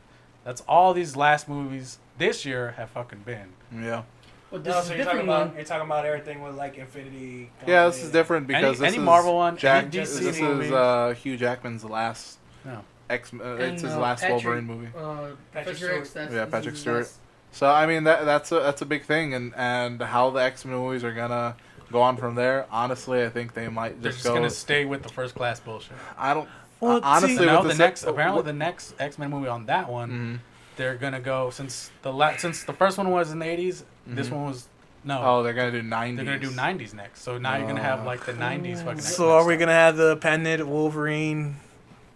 Speaker 4: That's all these last movies this year have fucking been.
Speaker 1: yeah.
Speaker 5: But this
Speaker 3: No,
Speaker 5: is
Speaker 3: so
Speaker 5: a
Speaker 3: you're talking
Speaker 5: different
Speaker 3: about
Speaker 5: one.
Speaker 3: you're talking about everything with like Infinity.
Speaker 1: Yeah, this is different because
Speaker 4: Any
Speaker 1: this is
Speaker 4: Marvel one,
Speaker 1: Jack,
Speaker 4: any
Speaker 1: this
Speaker 4: DC
Speaker 1: is
Speaker 4: movie.
Speaker 1: Hugh Jackman's last
Speaker 4: No.
Speaker 1: it's
Speaker 5: And,
Speaker 1: his last
Speaker 5: Patrick,
Speaker 1: Wolverine movie.
Speaker 5: Professor X. That's,
Speaker 1: Yeah,
Speaker 5: this
Speaker 1: Patrick
Speaker 5: is
Speaker 1: Stewart.
Speaker 5: last-
Speaker 1: So I mean that's a big thing, and how the X-Men movies are gonna go on from there. Honestly, I think they might
Speaker 4: They're
Speaker 1: just
Speaker 4: just
Speaker 1: go.
Speaker 4: gonna stay with the First Class bullshit.
Speaker 1: I don't.
Speaker 3: Well,
Speaker 1: honestly,
Speaker 3: see,
Speaker 4: No,
Speaker 1: with
Speaker 4: the next apparently the next X-Men movie on that one, they're gonna go since the first one was in the 80s. This one was no.
Speaker 1: Oh, they're gonna do 90s.
Speaker 4: They're gonna do 90s next. So now you're gonna have like the 90s fucking.
Speaker 3: So are we gonna have the patented Wolverine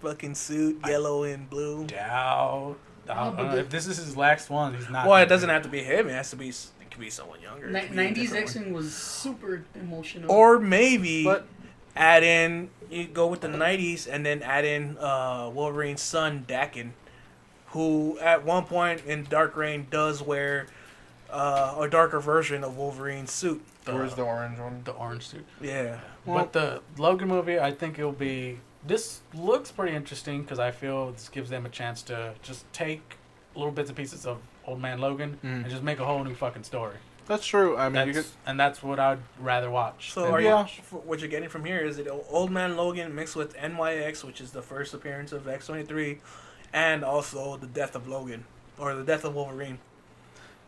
Speaker 3: fucking suit, yellow and blue?
Speaker 4: Doubt. If this is his last one, he's not.
Speaker 3: Well, it doesn't have to be him. It has to be. It could be someone younger.
Speaker 5: 90s X-Men was super emotional.
Speaker 3: Or maybe add in, you go with the 90s and then add in Wolverine's son, Daken, who at one point in Dark Reign does wear a darker version of Wolverine's suit.
Speaker 2: Where's the orange one?
Speaker 4: The orange suit.
Speaker 3: Yeah.
Speaker 4: But the Logan movie, I think it'll be. This looks pretty interesting because I feel this gives them a chance to just take little bits and pieces of Old Man Logan and just make a whole new fucking story.
Speaker 1: That's true. I mean,
Speaker 4: that's what I'd rather watch.
Speaker 3: So what you're getting from here is that Old Man Logan mixed with NYX, which is the first appearance of X-23, and also the death of Logan, or the death of Wolverine.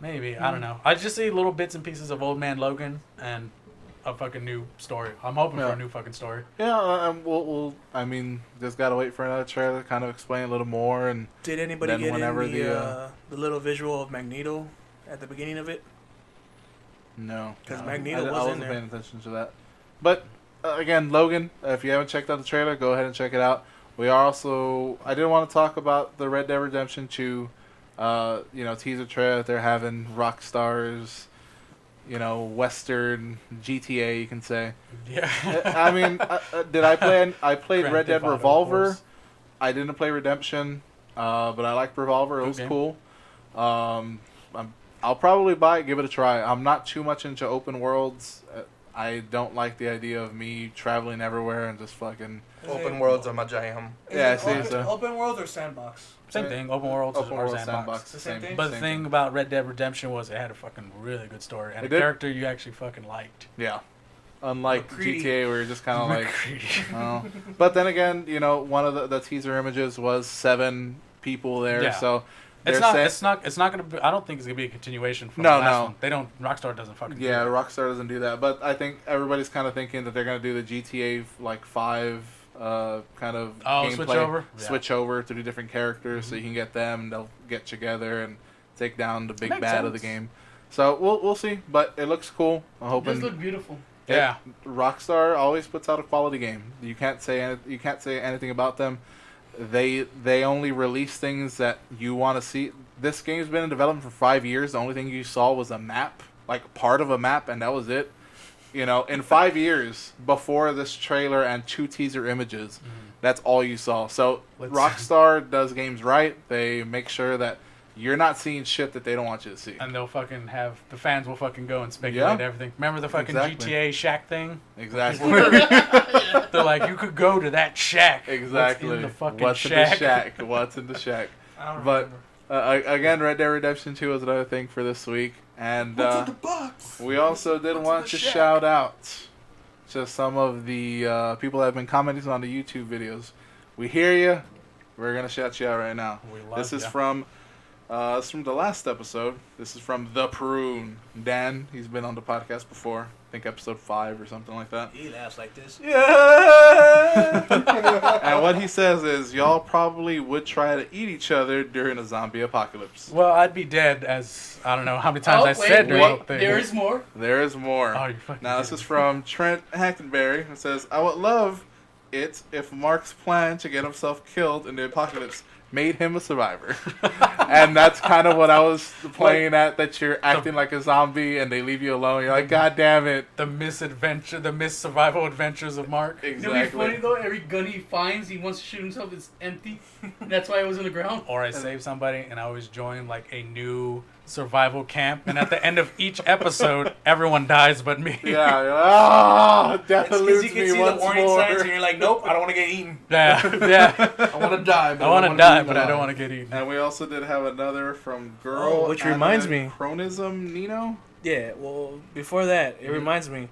Speaker 4: Maybe. I don't know. I just see little bits and pieces of Old Man Logan and a fucking new story. I'm hoping for a new fucking story.
Speaker 1: Yeah, we'll. I mean, just gotta wait for another trailer to kind of explain a little more. And
Speaker 3: did anybody get the little visual of Magneto at the beginning of it?
Speaker 1: No,
Speaker 3: because Magneto
Speaker 1: I
Speaker 3: wasn't
Speaker 1: wasn't paying attention to that. But again, Logan, if you haven't checked out the trailer, go ahead and check it out. We are also. I did want to talk about the Red Dead Redemption 2, teaser trailer that they're having. Rockstar's. Western GTA, you can say.
Speaker 4: Yeah.
Speaker 1: I mean, did I play? I played Red Dead Revolver. I didn't play Redemption, but I liked Revolver. It was cool. I'll probably buy it, give it a try. I'm not too much into open worlds. I don't like the idea of me traveling everywhere and just fucking...
Speaker 2: Open worlds are my jam.
Speaker 1: Yeah, see, so...
Speaker 3: Open worlds or sandbox?
Speaker 4: Same thing. Open worlds or sandbox.
Speaker 3: The same thing?
Speaker 4: But the thing about Red Dead Redemption was it had a fucking really good story. And a character you actually fucking liked.
Speaker 1: Yeah. Unlike GTA where you're just kind of like... Oh. But then again, one of the teaser images was 7 people there, so... It's
Speaker 4: not gonna be. I don't think it's gonna be a continuation from the last one. They don't. Rockstar doesn't fucking.
Speaker 1: Yeah, do that. Rockstar doesn't do that. But I think everybody's kind of thinking that they're gonna do the GTA 5 kind of gameplay. Switch over to do different characters, so you can get them. And they'll get together and take down the big bad of the game. So we'll see. But it looks cool. I'm hoping.
Speaker 5: It does look beautiful.
Speaker 1: Yeah, Rockstar always puts out a quality game. You can't say anything about them. They only release things that you want to see. This game's been in development for 5 years. The only thing you saw was a map, like part of a map, and that was it. In 5 years before this trailer and 2 teaser images, that's all you saw. So Rockstar does games right. They make sure that you're not seeing shit that they don't want you to see.
Speaker 4: And they'll fucking the fans will fucking go and speculate everything. Remember the fucking GTA shack thing?
Speaker 1: Exactly.
Speaker 4: They're like, you could go to that shack.
Speaker 1: Exactly.
Speaker 4: What's in the fucking
Speaker 1: What's
Speaker 4: shack?
Speaker 1: in the shack? What's in the shack? But again, Red Dead Redemption 2 was another thing for this week. And
Speaker 3: What's in the box?
Speaker 1: We also did want to shout out to some of the people that have been commenting on the YouTube videos. We hear you. We're going to shout you out right now. This is from the last episode. This is from The Prune. Dan, he's been on the podcast before. I think episode 5 or something like that.
Speaker 3: He laughs like this.
Speaker 1: Yeah! And what he says is, y'all probably would try to eat each other during a zombie apocalypse.
Speaker 4: Well, I'd be dead as, I don't know how many times said during the thing.
Speaker 5: There is more.
Speaker 1: There is more.
Speaker 4: Oh, you fucking
Speaker 1: now, this is from Trent Hackenberry. It says, I would love it if Mark's plan to get himself killed in the apocalypse made him a survivor. And that's kind of what I was playing at, that you're acting like a zombie and they leave you alone. You're like, God damn it.
Speaker 4: The survival adventures of Mark.
Speaker 1: Exactly.
Speaker 5: It'd be funny though, every gun he finds, he wants to shoot himself, it's empty. That's why it was on the ground.
Speaker 4: Or I save somebody and I always join like a new survival camp, and at the end of each episode, everyone dies but me.
Speaker 1: Yeah, you're like, death eludes
Speaker 3: you can
Speaker 1: me
Speaker 3: see
Speaker 1: once
Speaker 3: the warning
Speaker 1: more.
Speaker 3: signs and you're like, nope, I don't want to get eaten.
Speaker 4: Yeah.
Speaker 2: I want to die, but
Speaker 4: I want to die, but I don't want to get eaten.
Speaker 1: And we also did have another from Girl
Speaker 3: which reminds me.
Speaker 1: Chronism Nino.
Speaker 3: Yeah, well, before that, it reminds me.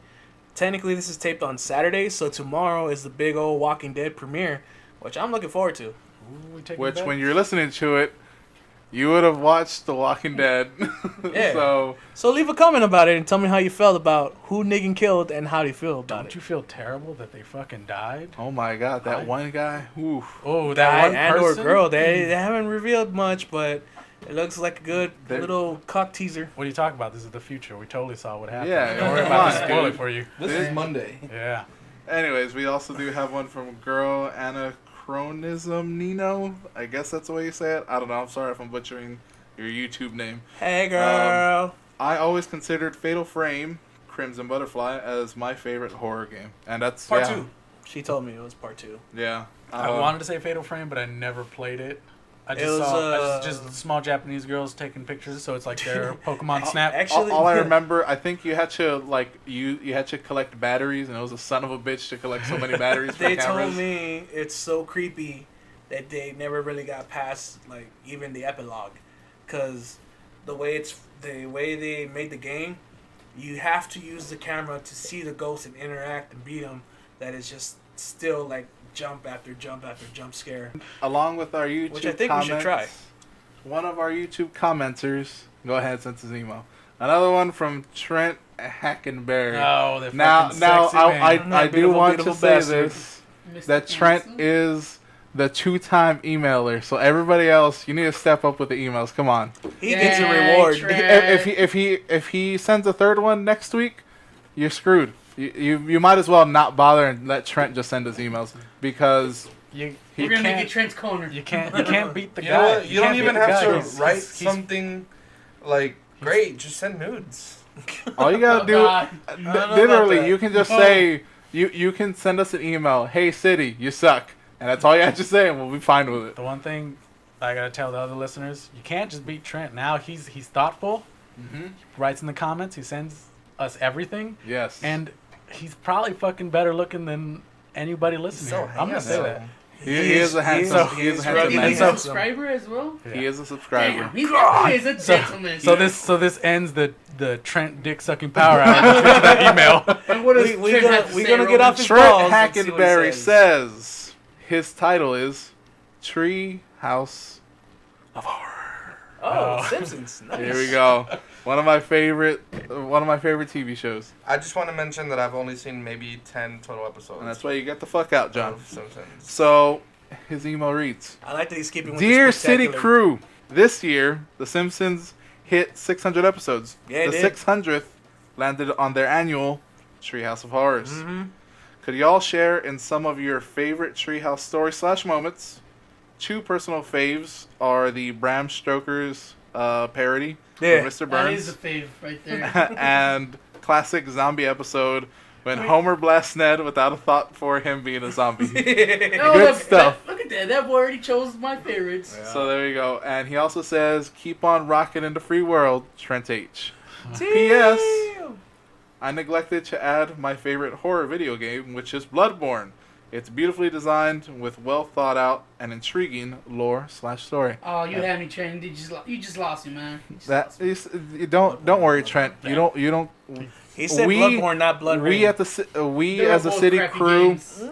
Speaker 3: Technically, this is taped on Saturday, so tomorrow is the big old Walking Dead premiere, which I'm looking forward to.
Speaker 1: Which, when you're listening to it, you would have watched The Walking Dead.
Speaker 3: Yeah. So leave a comment about it and tell me how you felt about who Negan killed and how do you feel about it.
Speaker 4: Don't you feel terrible that they fucking died?
Speaker 1: Oh my god, that one guy. Oof.
Speaker 4: Oh, that one
Speaker 3: and
Speaker 4: person?
Speaker 3: or girl. They haven't revealed much, but it looks like a good little cock teaser.
Speaker 4: What are you talking about? This is the future. We totally saw what happened.
Speaker 1: Yeah,
Speaker 4: Don't worry about to spoil it for you.
Speaker 2: This is Monday.
Speaker 4: Yeah.
Speaker 1: Anyways, we also do have one from Girl Anachronism Nino. I guess that's the way you say it. I don't know. I'm sorry if I'm butchering your YouTube name.
Speaker 3: Hey, girl.
Speaker 1: I always considered Fatal Frame, Crimson Butterfly, as my favorite horror game. And that's
Speaker 3: Part 2. She told me it was part 2.
Speaker 1: Yeah.
Speaker 4: I wanted to say Fatal Frame, but I never played it. I just just small Japanese girls taking pictures, so it's like their Pokemon Snap.
Speaker 3: Actually,
Speaker 1: all I remember, I think you had to you had to collect batteries, and it was a son of a bitch to collect so many batteries.
Speaker 3: They
Speaker 1: for cameras.
Speaker 3: told me it's so creepy that they never really got past like even the epilogue, because the way they made the game, you have to use the camera to see the ghosts and interact and beat them. That is just still like jump after jump after jump scare.
Speaker 1: Along with our YouTube
Speaker 3: Which I think
Speaker 1: comments,
Speaker 3: we should try.
Speaker 1: One of our YouTube commenters, go ahead, send his email. Another one from Trent Hackenberry.
Speaker 4: Oh, they're
Speaker 1: now,
Speaker 4: fucking
Speaker 1: now
Speaker 4: sexy,
Speaker 1: I do
Speaker 3: Beautiful,
Speaker 1: want to
Speaker 3: beautiful
Speaker 1: say
Speaker 3: bastard.
Speaker 1: this,
Speaker 5: Mr.
Speaker 1: that Trent
Speaker 5: Handsome.
Speaker 1: is the 2-time emailer. So everybody else, you need to step up with the emails. Come on.
Speaker 3: He gets a reward.
Speaker 5: Trent.
Speaker 1: If he sends a third one next week, you're screwed. You might as well not bother and let Trent just send us emails, because
Speaker 4: You
Speaker 5: We're gonna make it
Speaker 4: can't
Speaker 5: Trent's corner.
Speaker 4: you can't beat the
Speaker 2: You
Speaker 4: guy.
Speaker 2: know what? You don't
Speaker 4: can't beat
Speaker 2: even
Speaker 4: the
Speaker 2: have
Speaker 4: guy.
Speaker 2: to
Speaker 4: He's-
Speaker 2: write
Speaker 4: he's-
Speaker 2: something like great. Just send nudes.
Speaker 1: all you gotta
Speaker 5: Oh,
Speaker 1: do,
Speaker 5: God.
Speaker 3: know about
Speaker 1: literally,
Speaker 3: that.
Speaker 1: you can just say you can send us an email. Hey City, you suck, and that's all you have to say, and we'll be fine with it.
Speaker 4: The one thing I gotta tell the other listeners, you can't just beat Trent. Now he's thoughtful.
Speaker 1: Mm-hmm.
Speaker 4: He writes in the comments. He sends us everything,
Speaker 1: Yes.
Speaker 4: and he's probably fucking better looking than anybody listening.
Speaker 2: So
Speaker 4: I'm gonna say
Speaker 2: handsome.
Speaker 4: that.
Speaker 1: He is a handsome. He is a
Speaker 3: rugged
Speaker 1: handsome
Speaker 5: He's
Speaker 1: man.
Speaker 5: a
Speaker 3: handsome.
Speaker 5: subscriber as well.
Speaker 1: He is a subscriber.
Speaker 5: Damn, he's a gentleman.
Speaker 4: So this ends the Trent dick sucking power out of that email.
Speaker 5: And what does
Speaker 3: We
Speaker 5: Trent
Speaker 3: gonna-
Speaker 5: have to
Speaker 3: we
Speaker 5: say,
Speaker 3: gonna get
Speaker 5: Roman?
Speaker 3: off his
Speaker 1: Trent
Speaker 3: balls and see what he
Speaker 1: Hackenberry
Speaker 3: says.
Speaker 1: says his title is Tree House of Horror.
Speaker 3: Oh,
Speaker 4: Oh.
Speaker 3: Simpsons. Nice.
Speaker 1: Here we go. One of my favorite TV shows,
Speaker 2: I just want to mention that I've only seen maybe 10 total episodes.
Speaker 1: and that's why you get the fuck out, John.
Speaker 2: of Simpsons.
Speaker 1: So his email reads:
Speaker 3: I like that he's keeping with
Speaker 1: Dear
Speaker 3: the
Speaker 1: City
Speaker 3: spectacular.
Speaker 1: Crew, this year The Simpsons hit 600 episodes.
Speaker 3: Yeah, it
Speaker 1: the
Speaker 3: did.
Speaker 1: 600th landed on their annual Treehouse of Horrors.
Speaker 3: Mm-hmm.
Speaker 1: Could y'all share in some of your favorite Treehouse stories / moments? 2 personal faves are the Bram Stoker's parody
Speaker 3: Yeah.
Speaker 1: of Mr.
Speaker 5: That is
Speaker 1: Burns
Speaker 5: a fave right there.
Speaker 1: and classic zombie episode when Homer blasts Ned without a thought for him being a zombie.
Speaker 5: No,
Speaker 1: Good stuff.
Speaker 5: Look at that. That boy already chose my favorites.
Speaker 1: So there you go. And he also says, keep on rocking in the free world, Trent H. P.S. I neglected to add my favorite horror video game, which is Bloodborne. It's beautifully designed with well thought out and intriguing lore / story.
Speaker 5: Oh, you had me, Trent. You just lost me, man. You just
Speaker 1: That
Speaker 5: lost me.
Speaker 1: is, you don't worry, Trent. You don't.
Speaker 3: He said
Speaker 1: We-
Speaker 3: Bloodborne, not Blood
Speaker 1: We
Speaker 3: Rain.
Speaker 1: at the we
Speaker 5: They were
Speaker 1: as a
Speaker 5: both
Speaker 1: city
Speaker 5: crappy
Speaker 1: crew.
Speaker 5: games.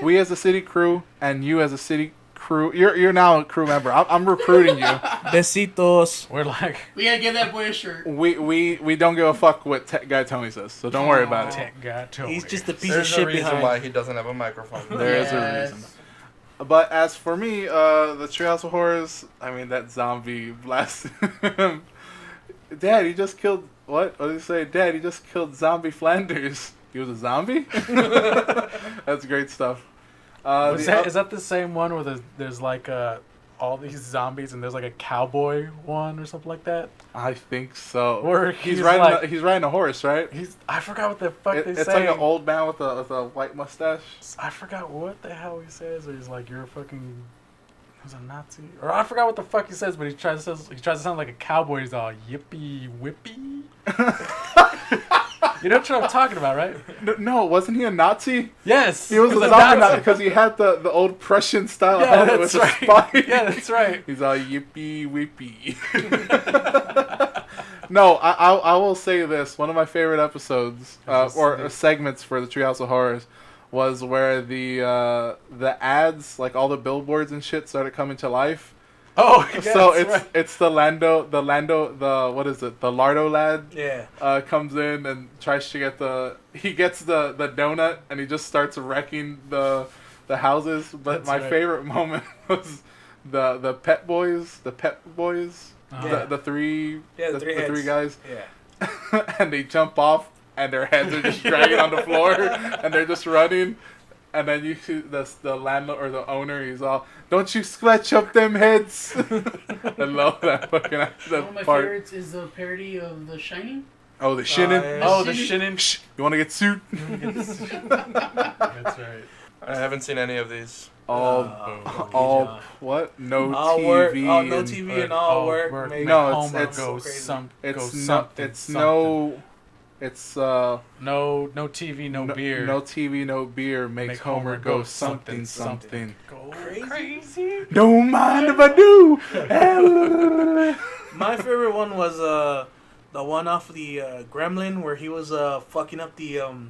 Speaker 1: We as a city crew and you as a city crew. You're now a crew member. I'm recruiting you.
Speaker 3: Besitos.
Speaker 4: We're like
Speaker 5: We gotta give that boy a shirt.
Speaker 1: We don't give a fuck what tech guy Tony says. So don't worry about it.
Speaker 4: tech guy Tony.
Speaker 3: He's just a piece
Speaker 2: There's
Speaker 3: of
Speaker 2: a
Speaker 3: shit
Speaker 2: reason
Speaker 3: behind.
Speaker 2: why he doesn't have a microphone.
Speaker 1: There is a
Speaker 5: Yes.
Speaker 1: reason. But as for me, the Treehouse of Horrors, I mean, that zombie blast. Dad, he just killed, what? What did he say? Dad, he just killed Zombie Flanders. He was a zombie? That's great stuff.
Speaker 4: is that the same one where there's like all these zombies and there's like a cowboy one or something like that?
Speaker 1: I think so.
Speaker 4: Where
Speaker 1: he's
Speaker 4: he's
Speaker 1: riding
Speaker 4: like-
Speaker 1: he's riding a horse, right?
Speaker 4: I forgot what the fuck they
Speaker 1: It's
Speaker 4: say.
Speaker 1: like an old man with a white mustache.
Speaker 4: I forgot what the hell he says. Or he's like, you're a fucking. Who's a Nazi? Or I forgot what the fuck he says, but he tries to sound like a cowboy. He's all yippee whippy. You know what I'm talking about, right?
Speaker 1: No, wasn't he a Nazi?
Speaker 4: Yes.
Speaker 1: He was a zombie because he had the old Prussian style
Speaker 4: Yeah,
Speaker 1: helmet with
Speaker 4: that's
Speaker 1: a
Speaker 4: right.
Speaker 1: spike.
Speaker 4: Yeah, that's right.
Speaker 1: He's all yippee whippy. No, I will say this. One of my favorite episodes or segments for the Treehouse of Horrors was where the ads, like all the billboards and shit, started coming to life.
Speaker 4: Oh, yeah,
Speaker 1: So
Speaker 4: that's
Speaker 1: it's the what is it? The Lardo lad.
Speaker 3: Yeah.
Speaker 1: Comes in and tries to get he gets the donut and he just starts wrecking the houses. But
Speaker 4: That's
Speaker 1: my
Speaker 4: right.
Speaker 1: favorite moment was the pet boys,
Speaker 3: Yeah.
Speaker 1: the three
Speaker 3: Yeah, the three heads.
Speaker 1: three guys,
Speaker 3: Yeah.
Speaker 1: and they jump off and their heads are just dragging on the floor and they're just running. And then you see the landlord or the owner, he's all, "Don't you scratch up them heads." I love that fucking
Speaker 5: One of my
Speaker 1: part.
Speaker 5: favorites is the parody of The Shining.
Speaker 1: Oh, the shinin.
Speaker 3: yeah.
Speaker 4: Oh, the shinin.
Speaker 1: Shh, you want to get sued?
Speaker 4: That's right.
Speaker 2: I haven't seen any of these.
Speaker 1: All
Speaker 3: John.
Speaker 1: what? No
Speaker 3: All
Speaker 1: TV.
Speaker 3: work. Oh, no
Speaker 1: and-
Speaker 3: TV and all work. make-
Speaker 1: No,
Speaker 4: Homer
Speaker 1: it's
Speaker 4: goes
Speaker 3: crazy.
Speaker 1: It's no.
Speaker 4: something.
Speaker 1: It's
Speaker 4: something.
Speaker 1: no. It's
Speaker 4: No TV, no beer.
Speaker 1: No TV, no beer makes Homer go something.
Speaker 4: Go
Speaker 3: Crazy.
Speaker 1: Don't mind if I do.
Speaker 3: My favorite one was the one off of the Gremlin where he was fucking up the school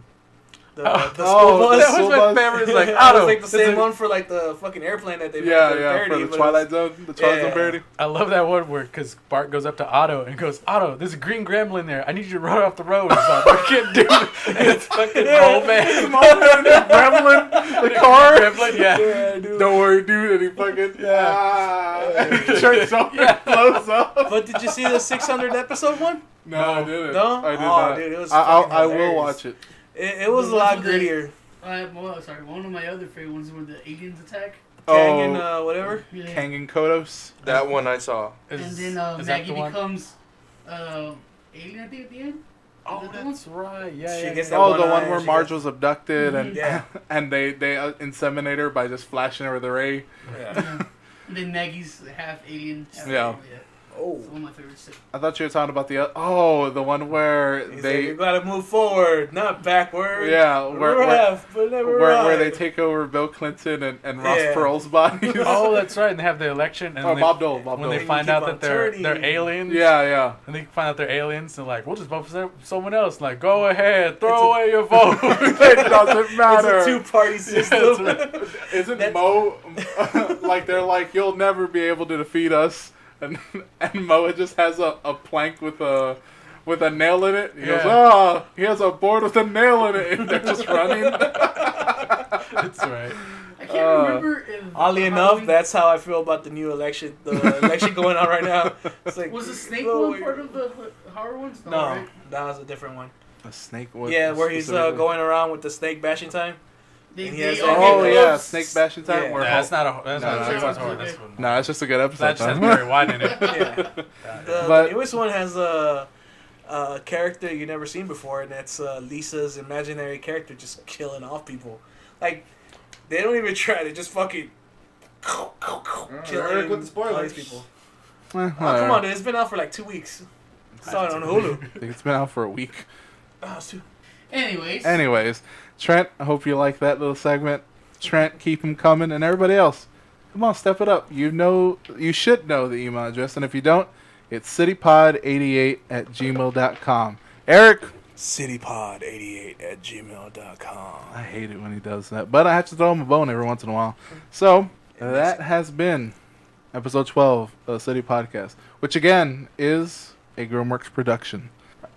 Speaker 3: bus.
Speaker 4: that was my favorite. It's like,
Speaker 3: It
Speaker 4: Otto,
Speaker 3: was like the
Speaker 4: this
Speaker 3: same
Speaker 4: is-
Speaker 3: one for like the fucking airplane that they made
Speaker 1: Yeah,
Speaker 3: the
Speaker 1: yeah,
Speaker 3: parody,
Speaker 1: for the
Speaker 3: but it
Speaker 1: Twilight
Speaker 3: was-
Speaker 1: Zone, the Twilight Zone
Speaker 3: Yeah.
Speaker 1: parody.
Speaker 4: I love that one where because Bart goes up to Otto and goes, "Otto, there's a green gremlin there. I need you to run off the road." He's like, "I can't do it." And it's fucking old man.
Speaker 1: Gremlin, the car.
Speaker 4: Gremlin, yeah.
Speaker 3: Yeah, dude.
Speaker 1: Don't worry, dude. And he fucking he turns off and blows up.
Speaker 3: But did you see the 600 episode one?
Speaker 1: No, I didn't.
Speaker 3: No?
Speaker 1: I did
Speaker 3: Oh,
Speaker 1: not.
Speaker 3: dude, it was
Speaker 1: I
Speaker 3: fucking
Speaker 1: will
Speaker 3: hilarious.
Speaker 1: watch it.
Speaker 3: It was a
Speaker 5: The
Speaker 3: lot
Speaker 5: ones with the-
Speaker 3: grittier.
Speaker 5: One of my other favorite ones were the aliens attack.
Speaker 3: Kang and whatever.
Speaker 5: Yeah.
Speaker 1: Kang and Kodos.
Speaker 2: That one I saw.
Speaker 5: And then
Speaker 4: is that
Speaker 5: Maggie
Speaker 4: the one?
Speaker 5: becomes alien, I think, at the end.
Speaker 4: Oh,
Speaker 5: Is that the
Speaker 4: that's right. Yeah,
Speaker 3: She
Speaker 4: yeah.
Speaker 3: gets
Speaker 4: yeah.
Speaker 3: that
Speaker 1: Oh,
Speaker 3: one
Speaker 1: the
Speaker 3: eye
Speaker 1: one
Speaker 3: and
Speaker 1: where
Speaker 3: she
Speaker 1: Marge
Speaker 3: gets-
Speaker 1: was abducted and
Speaker 3: Yeah.
Speaker 1: and they inseminate her by just flashing her with a ray.
Speaker 3: Yeah.
Speaker 5: Yeah. And then Maggie's half alien. Half
Speaker 1: Yeah.
Speaker 5: alien,
Speaker 3: Oh.
Speaker 5: It's one of my favorites.
Speaker 1: I thought you were talking about the one where
Speaker 3: He's
Speaker 1: they
Speaker 3: like, you gotta move forward, not backward.
Speaker 1: yeah where
Speaker 3: Left, but never
Speaker 1: where they
Speaker 3: right.
Speaker 1: take over Bill Clinton and Ross
Speaker 3: Yeah.
Speaker 1: Perot's bodies.
Speaker 4: Oh, that's right. And they have the election. And
Speaker 1: Oh,
Speaker 4: they,
Speaker 1: Bob Dole.
Speaker 4: when
Speaker 1: Dole.
Speaker 4: they
Speaker 3: You
Speaker 4: find
Speaker 3: keep
Speaker 4: out
Speaker 3: on
Speaker 4: that they're
Speaker 3: turning.
Speaker 4: aliens.
Speaker 1: Yeah.
Speaker 4: And they find out they're aliens, and like, we'll just vote for someone else. Like, go ahead, throw away your vote.
Speaker 1: It doesn't matter.
Speaker 3: It's a two-party system.
Speaker 1: Isn't
Speaker 3: That's-
Speaker 1: Mo like they're like you'll never be able to defeat us, and Mo just has a plank with a nail in it. He goes,
Speaker 4: Yeah.
Speaker 1: he has a board with a nail in it, and they're just running.
Speaker 4: That's right.
Speaker 5: I can't remember if.
Speaker 3: Oddly enough,
Speaker 5: Halloween-
Speaker 3: that's how I feel about the new election. The election going on right now. It's like
Speaker 5: Was the snake
Speaker 3: oh,
Speaker 5: one part of the horror ones?
Speaker 3: No,
Speaker 5: right?
Speaker 3: that was a different one.
Speaker 1: A snake.
Speaker 3: Yeah, where he's going around with the snake bashing time.
Speaker 5: They,
Speaker 3: And he has
Speaker 5: all
Speaker 3: that-
Speaker 5: get
Speaker 1: Oh yeah,
Speaker 5: gloves.
Speaker 1: snake bashing time.
Speaker 3: Yeah.
Speaker 1: Where
Speaker 4: That's
Speaker 1: Hulk-
Speaker 4: not a. That's
Speaker 1: No,
Speaker 4: not
Speaker 1: no,
Speaker 4: a
Speaker 5: it's
Speaker 4: James
Speaker 5: not.
Speaker 4: Horror. That's one.
Speaker 1: No, it's just a good episode.
Speaker 4: That just has
Speaker 1: though.
Speaker 4: Barry White in it.
Speaker 3: Yeah. The
Speaker 1: But-
Speaker 3: newest one has a character you've never seen before, and that's Lisa's imaginary character just killing off people. Like, they don't even try. They just fucking killing
Speaker 2: Eric with the
Speaker 3: all
Speaker 2: spoilers.
Speaker 3: these people.
Speaker 1: Eh,
Speaker 3: Oh, come on, dude. It's been out for like 2 weeks. Saw it on Hulu.
Speaker 1: I think it's been out for a week.
Speaker 3: Oh, it's too-
Speaker 5: Anyways.
Speaker 1: Trent, I hope you like that little segment. Trent, keep them coming, and everybody else, come on, step it up. You should know the email address, and if you don't, it's citypod88@gmail.com. Eric,
Speaker 3: citypod88@gmail.com.
Speaker 1: I hate it when he does that, but I have to throw him a bone every once in a while. So that has been episode 12 of the City Podcast, which again is a Grimworks production.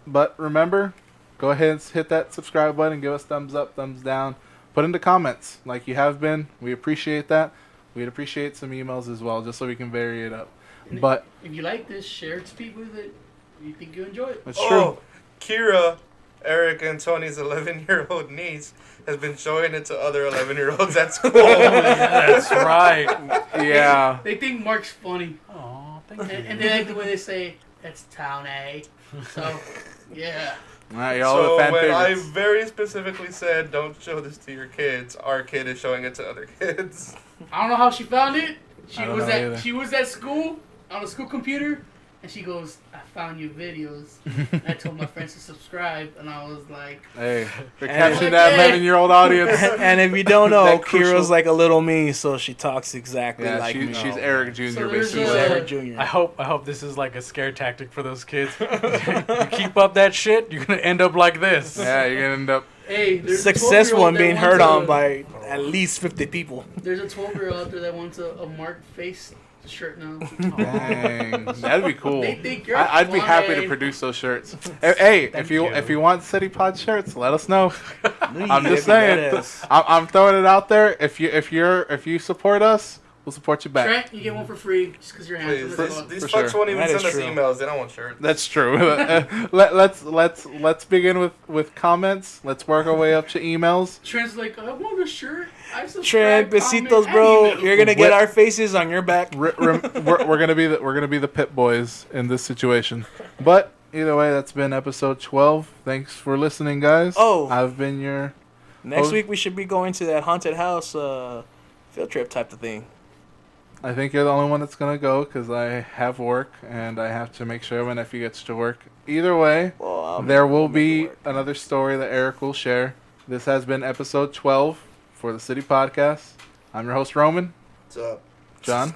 Speaker 1: But remember, go ahead and hit that subscribe button, give us thumbs up, thumbs down. Put in the comments like you have been. We appreciate that. We'd appreciate some emails as well, just so we can vary it up.
Speaker 5: And
Speaker 1: But
Speaker 5: if you like this, share it to people that you think you enjoy it.
Speaker 1: it's true.
Speaker 2: Oh, Kira, Eric, and Tony's 11-year-old niece has been showing it to other 11-year-olds at school.
Speaker 4: That's right.
Speaker 1: Yeah.
Speaker 5: They think Mark's funny.
Speaker 4: Oh, thank
Speaker 5: And they like the way they say, that's town A. So, yeah.
Speaker 1: All right, y'all
Speaker 2: So
Speaker 1: the fan
Speaker 2: when I
Speaker 1: favorites.
Speaker 2: very specifically said, don't show this to your kids, our kid is showing it to other kids.
Speaker 5: I don't know how she found it.
Speaker 1: I don't know either.
Speaker 5: She was at school on a school computer, and she goes, "I found your videos." I told my friends to subscribe, and I was like,
Speaker 1: Hey, they're
Speaker 3: And-
Speaker 1: catching that 11-year-old audience.
Speaker 3: And if you don't know,
Speaker 1: That crucial-
Speaker 3: Kira's like a little me, so she talks exactly
Speaker 1: Yeah,
Speaker 3: like me.
Speaker 1: she's Eric Jr.
Speaker 5: So there's
Speaker 3: She's
Speaker 1: basically.
Speaker 3: Eric Jr.
Speaker 4: I hope this is like a scare tactic for those kids. You keep up that shit, you're gonna end up like this.
Speaker 1: Yeah, you're gonna end up.
Speaker 5: "Hey, there's
Speaker 3: Successful
Speaker 5: a
Speaker 3: and
Speaker 5: 12-year-old
Speaker 3: being
Speaker 5: that
Speaker 3: heard
Speaker 5: wants
Speaker 3: on by at least 50 people.
Speaker 5: There's a 12-year-old out there that wants a Mark face the shirt now.
Speaker 1: Dang, that'd be cool.
Speaker 5: They think you're
Speaker 1: I'd be happy to
Speaker 5: flying.
Speaker 1: produce those shirts. Hey,
Speaker 4: Thank
Speaker 1: if
Speaker 4: you.
Speaker 1: you want City Pod shirts, let us know. I'm just
Speaker 3: That'd be
Speaker 1: saying.
Speaker 3: badass.
Speaker 1: I'm throwing it out there. If you support us, we'll support you back.
Speaker 5: Trent, you get one for free just because you're handsome
Speaker 2: Please,
Speaker 5: as fuck.
Speaker 2: these
Speaker 1: For
Speaker 2: fucks
Speaker 1: sure.
Speaker 2: won't even
Speaker 3: That is
Speaker 2: send us
Speaker 3: true.
Speaker 2: emails. They don't want shirts.
Speaker 1: That's true. Let's begin with comments. Let's work our way up to emails.
Speaker 5: Trent's like, I want a shirt. I
Speaker 3: Trent,
Speaker 5: subscribe,
Speaker 3: besitos,
Speaker 5: comment,
Speaker 3: bro.
Speaker 5: and email.
Speaker 3: You're gonna get
Speaker 1: Wh-
Speaker 3: our faces on your back.
Speaker 1: We're gonna be the pit boys in this situation. But either way, that's been episode 12. Thanks for listening, guys.
Speaker 3: Oh.
Speaker 1: I've been your.
Speaker 3: Next
Speaker 1: Oh.
Speaker 3: week we should be going to that haunted house field trip type of thing.
Speaker 1: I think you're the only one that's gonna go because I have work and I have to make sure my nephew gets to work. Either way,
Speaker 3: Well,
Speaker 1: there will
Speaker 3: make it
Speaker 1: be
Speaker 3: work.
Speaker 1: another story that Eric will share. This has been episode 12 for the City Podcast. I'm your host Roman.
Speaker 2: What's up?
Speaker 1: John,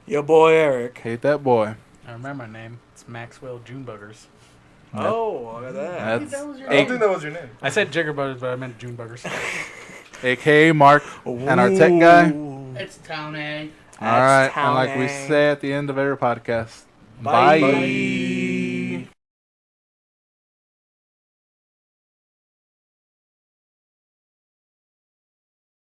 Speaker 3: Your boy Eric.
Speaker 1: hate that boy.
Speaker 4: I remember my name. It's Maxwell Junebuggers.
Speaker 3: Oh, look at that.
Speaker 5: I think
Speaker 1: That's
Speaker 5: that was your
Speaker 2: I don't think that was your name.
Speaker 4: I said Jiggerbuggers, but I meant Junebuggers.
Speaker 1: AKA Mark and our tech guy.
Speaker 3: Ooh.
Speaker 5: It's Town A.
Speaker 1: All right,
Speaker 3: That's
Speaker 1: and like we
Speaker 3: Towning.
Speaker 1: say at the end of every podcast,
Speaker 3: Bye.
Speaker 1: bye.